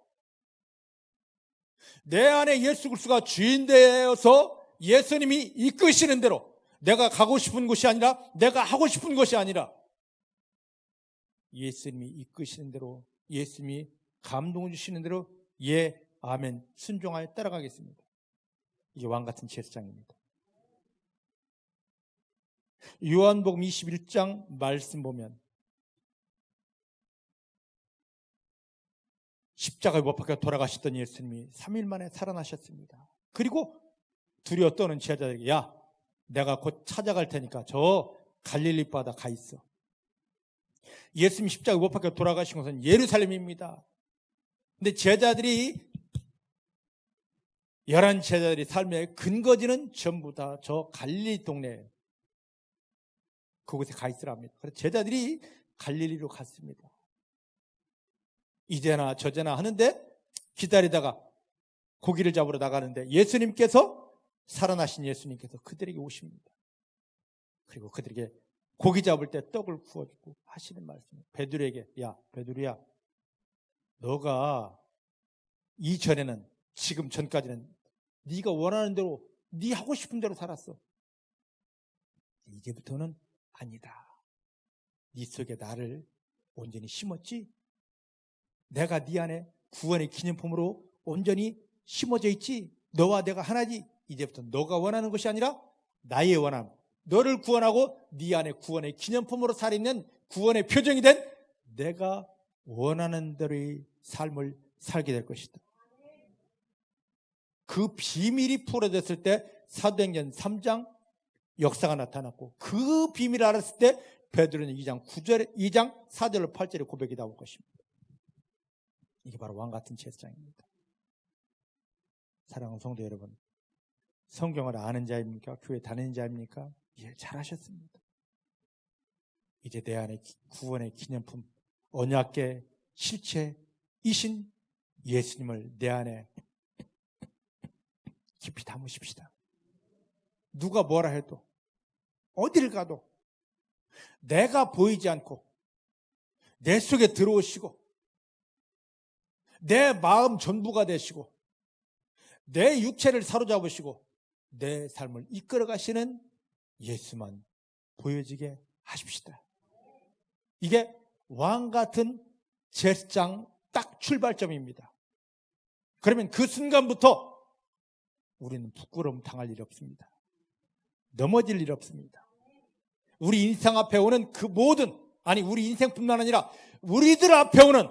내 안에 예수 그리스도가 주인 되어서 예수님이 이끄시는 대로 내가 가고 싶은 곳이 아니라 내가 하고 싶은 것이 아니라 예수님이 이끄시는 대로 예수님이 감동을 주시는 대로 예, 아멘 순종하여 따라가겠습니다. 이게 왕같은 제사장입니다. 요한복음 21장 말씀 보면 십자가에 못 박혀 돌아가셨던 예수님이 3일 만에 살아나셨습니다. 그리고 두려워 떠는 제자들에게 야, 내가 곧 찾아갈 테니까 저 갈릴리 바다 가 있어. 예수님 십자가에 못 박혀 돌아가신 것은 예루살렘입니다. 근데 제자들이 11 제자들이 삶의 근거지는 전부 다 저 갈릴리 동네에 그곳에 가 있으라 합니다. 그래서 제자들이 갈릴리로 갔습니다. 이제나 저제나 하는데 기다리다가 고기를 잡으러 나가는데 예수님께서, 살아나신 예수님께서 그들에게 오십니다. 그리고 그들에게 고기 잡을 때 떡을 구워주고 하시는 말씀이에요. 베드로에게, 야 베드로야, 너가 이전에는, 지금 전까지는 네가 원하는 대로, 네 하고 싶은 대로 살았어. 이제부터는 아니다. 네 속에 나를 온전히 심었지? 내가 네 안에 구원의 기념품으로 온전히 심어져 있지? 너와 내가 하나지? 이제부터 너가 원하는 것이 아니라 나의 원함, 너를 구원하고 네 안에 구원의 기념품으로 살아있는 구원의 표정이 된 내가 원하는 대로의 삶을 살게 될 것이다. 그 비밀이 풀어졌을 때 사도행전 3장 역사가 나타났고, 그 비밀을 알았을 때 베드로는 2장 4절로 8절에 고백이 나올 것입니다. 이게 바로 왕같은 제사장입니다. 사랑하는 성도 여러분, 성경을 아는 자입니까? 교회 다니는 자입니까? 예, 잘하셨습니다. 이제 내 안에 구원의 기념품, 언약궤 실체이신 예수님을 내 안에 깊이 담으십시다. 누가 뭐라 해도, 어디를 가도 내가 보이지 않고 내 속에 들어오시고 내 마음 전부가 되시고 내 육체를 사로잡으시고 내 삶을 이끌어 가시는 예수만 보여지게 하십시다. 이게 왕같은 제사장 딱 출발점입니다. 그러면 그 순간부터 우리는 부끄러움 당할 일이 없습니다. 넘어질 일 없습니다. 우리 인생 앞에 오는 그 모든, 아니 우리 인생뿐만 아니라 우리들 앞에 오는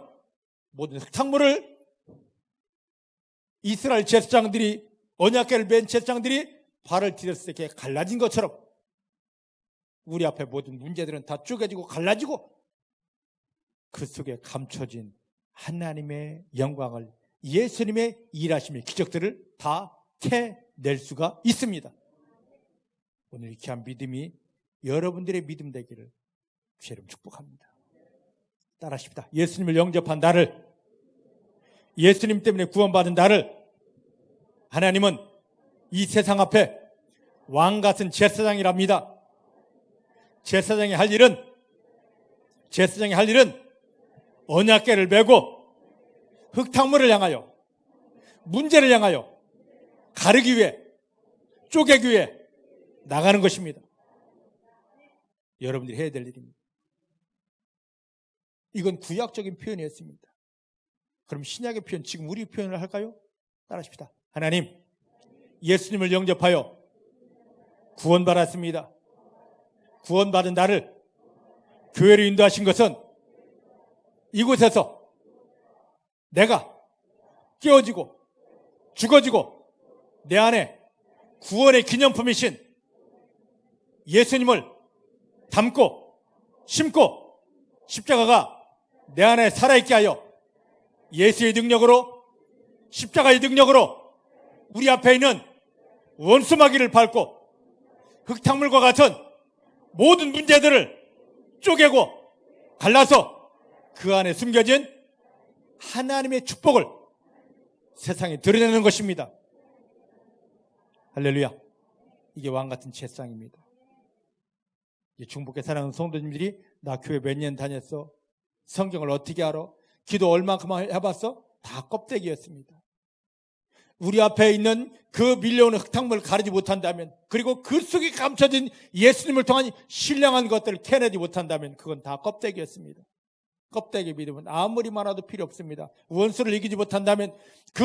모든 흙탕물을 이스라엘 제사장들이, 언약궤를 맨 제사장들이 발을 디뎠을 때 갈라진 것처럼 우리 앞에 모든 문제들은 다 쪼개지고 갈라지고 그 속에 감춰진 하나님의 영광을, 예수님의 일하심의 기적들을 다 캐낼 수가 있습니다. 오늘 이 귀한 믿음이 여러분들의 믿음 되기를 주의 이름 축복합니다. 따라하십시다. 예수님을 영접한 나를, 예수님 때문에 구원받은 나를 하나님은 이 세상 앞에 왕같은 제사장이랍니다. 제사장이 할 일은 언약궤를 메고 흙탕물을 향하여, 문제를 향하여 가르기 위해, 쪼개기 위해 나가는 것입니다. 여러분들이 해야 될 일입니다. 이건 구약적인 표현이었습니다. 그럼 신약의 표현, 지금 우리 표현을 할까요? 따라하십시다. 하나님, 예수님을 영접하여 구원받았습니다. 구원받은 나를 교회로 인도하신 것은 이곳에서 내가 깨어지고 죽어지고 내 안에 구원의 기념품이신 예수님을 담고 심고 십자가가 내 안에 살아있게 하여 예수의 능력으로, 십자가의 능력으로 우리 앞에 있는 원수마귀를 밟고 흙탕물과 같은 모든 문제들을 쪼개고 갈라서 그 안에 숨겨진 하나님의 축복을 세상에 드러내는 것입니다. 할렐루야. 이게 왕같은 제사장입니다. 중복의 사랑하는 성도님들이, 나 교회 몇 년 다녔어? 성경을 어떻게 알아? 기도 얼마큼 해봤어? 다 껍데기였습니다. 우리 앞에 있는 그 밀려오는 흙탕물을 가르지 못한다면, 그리고 그 속에 감춰진 예수님을 통한 신령한 것들을 캐내지 못한다면 그건 다 껍데기였습니다. 껍데기 믿음은 아무리 많아도 필요 없습니다. 원수를 이기지 못한다면, 그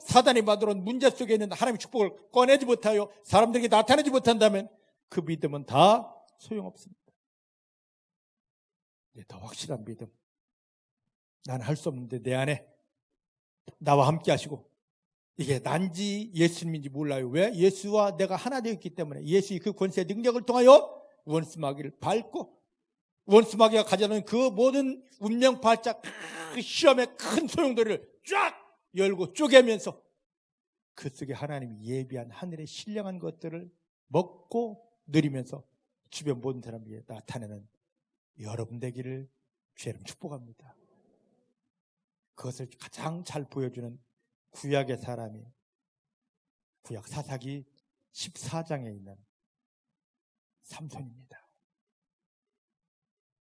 사단이 만들어온 문제 속에 있는 하나님의 축복을 꺼내지 못하여 사람들에게 나타내지 못한다면 그 믿음은 다 소용없습니다. 더 확실한 믿음, 나는 할 수 없는데 내 안에 나와 함께 하시고, 이게 난지 예수님인지 몰라요. 왜? 예수와 내가 하나 되었기 때문에. 예수의 그 권세의 능력을 통하여 원수마귀를 밟고, 원수마귀가 가져오는 그 모든 운명 발작, 그 시험의 큰 소용돌이를 쫙 열고 쪼개면서 그 속에 하나님이 예비한 하늘의 신령한 것들을 먹고 누리면서 주변 모든 사람에게 나타내는 여러분 되기를 주의 이름 축복합니다. 그것을 가장 잘 보여주는 구약의 사람이 구약 사사기 14장에 있는 삼손입니다.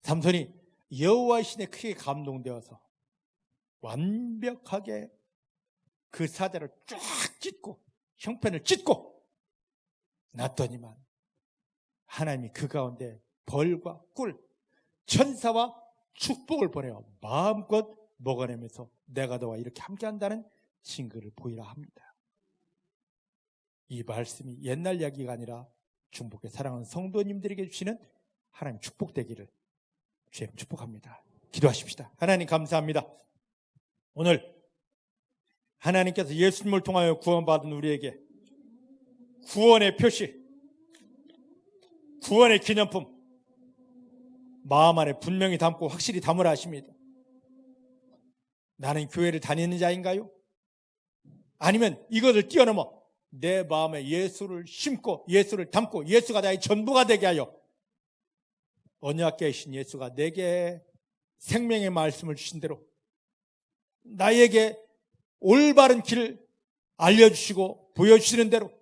삼손이 여호와의 신에 크게 감동되어서 완벽하게 그 사자를 쫙 찢고 형편을 찢고 놨더니만 하나님이 그 가운데 벌과 꿀, 천사와 축복을 보내어 마음껏 먹어내면서 내가 너와 이렇게 함께한다는 증거를 보이라 합니다. 이 말씀이 옛날 이야기가 아니라 중복의 사랑하는 성도님들에게 주시는 하나님 축복되기를 주님 축복합니다. 기도하십시다. 하나님 감사합니다. 오늘 하나님께서 예수님을 통하여 구원받은 우리에게 구원의 표시, 구원의 기념품 마음 안에 분명히 담고 확실히 담으라 하십니다. 나는 교회를 다니는 자인가요? 아니면 이것을 뛰어넘어 내 마음에 예수를 심고 예수를 담고 예수가 나의 전부가 되게 하여 언약궤에 계신 예수가 내게 생명의 말씀을 주신 대로 나에게 올바른 길을 알려주시고 보여주시는 대로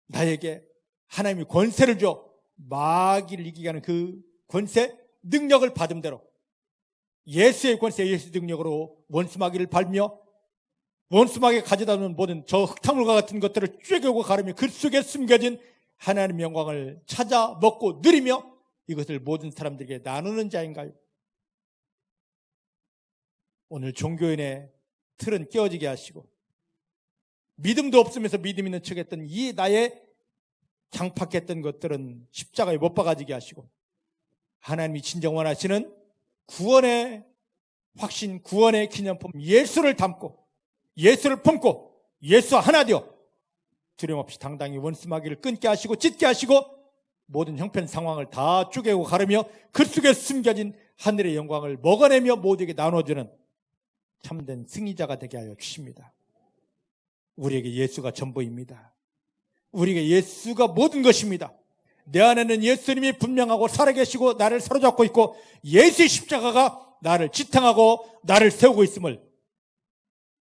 나에게 하나님이 권세를 줘 마귀를 이기게 하는 그 권세, 능력을 받은 대로 예수의 권세, 예수의 능력으로 원수마귀를 밟며 원수마귀가 가져다 놓은 모든 저 흙탕물과 같은 것들을 쬐겨고 가르며 그 속에 숨겨진 하나님의 영광을 찾아 먹고 누리며 이것을 모든 사람들에게 나누는 자인가요? 오늘 종교인의 틀은 깨어지게 하시고 믿음도 없으면서 믿음 있는 척했던 이 나의 장팍했던 것들은 십자가에 못 박아지게 하시고 하나님이 진정 원하시는 구원의 확신, 구원의 기념품 예수를 담고 예수를 품고 예수 하나 되어 두려움 없이 당당히 원수마귀를 끊게 하시고 찢게 하시고 모든 형편 상황을 다 쪼개고 가르며 그 속에 숨겨진 하늘의 영광을 먹어내며 모두에게 나눠주는 참된 승리자가 되게 하여 주십니다. 우리에게 예수가 전부입니다. 우리에게 예수가 모든 것입니다. 내 안에는 예수님이 분명하고 살아계시고 나를 사로잡고 있고 예수의 십자가가 나를 지탱하고 나를 세우고 있음을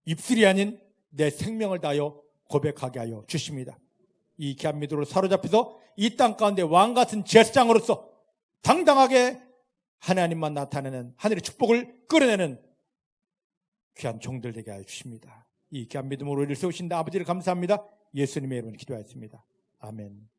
입술이 아닌 내 생명을 다하여 고백하게 하여 주십니다. 이 귀한 믿음으로 사로잡혀서 이 땅 가운데 왕같은 제사장으로서 당당하게 하나님만 나타내는 하늘의 축복을 끌어내는 귀한 종들 되게 하여 주십니다. 이 귀한 믿음으로 우리를 세우신다 아버지를 감사합니다. 예수님의 이름으로 기도하였습니다. 아멘.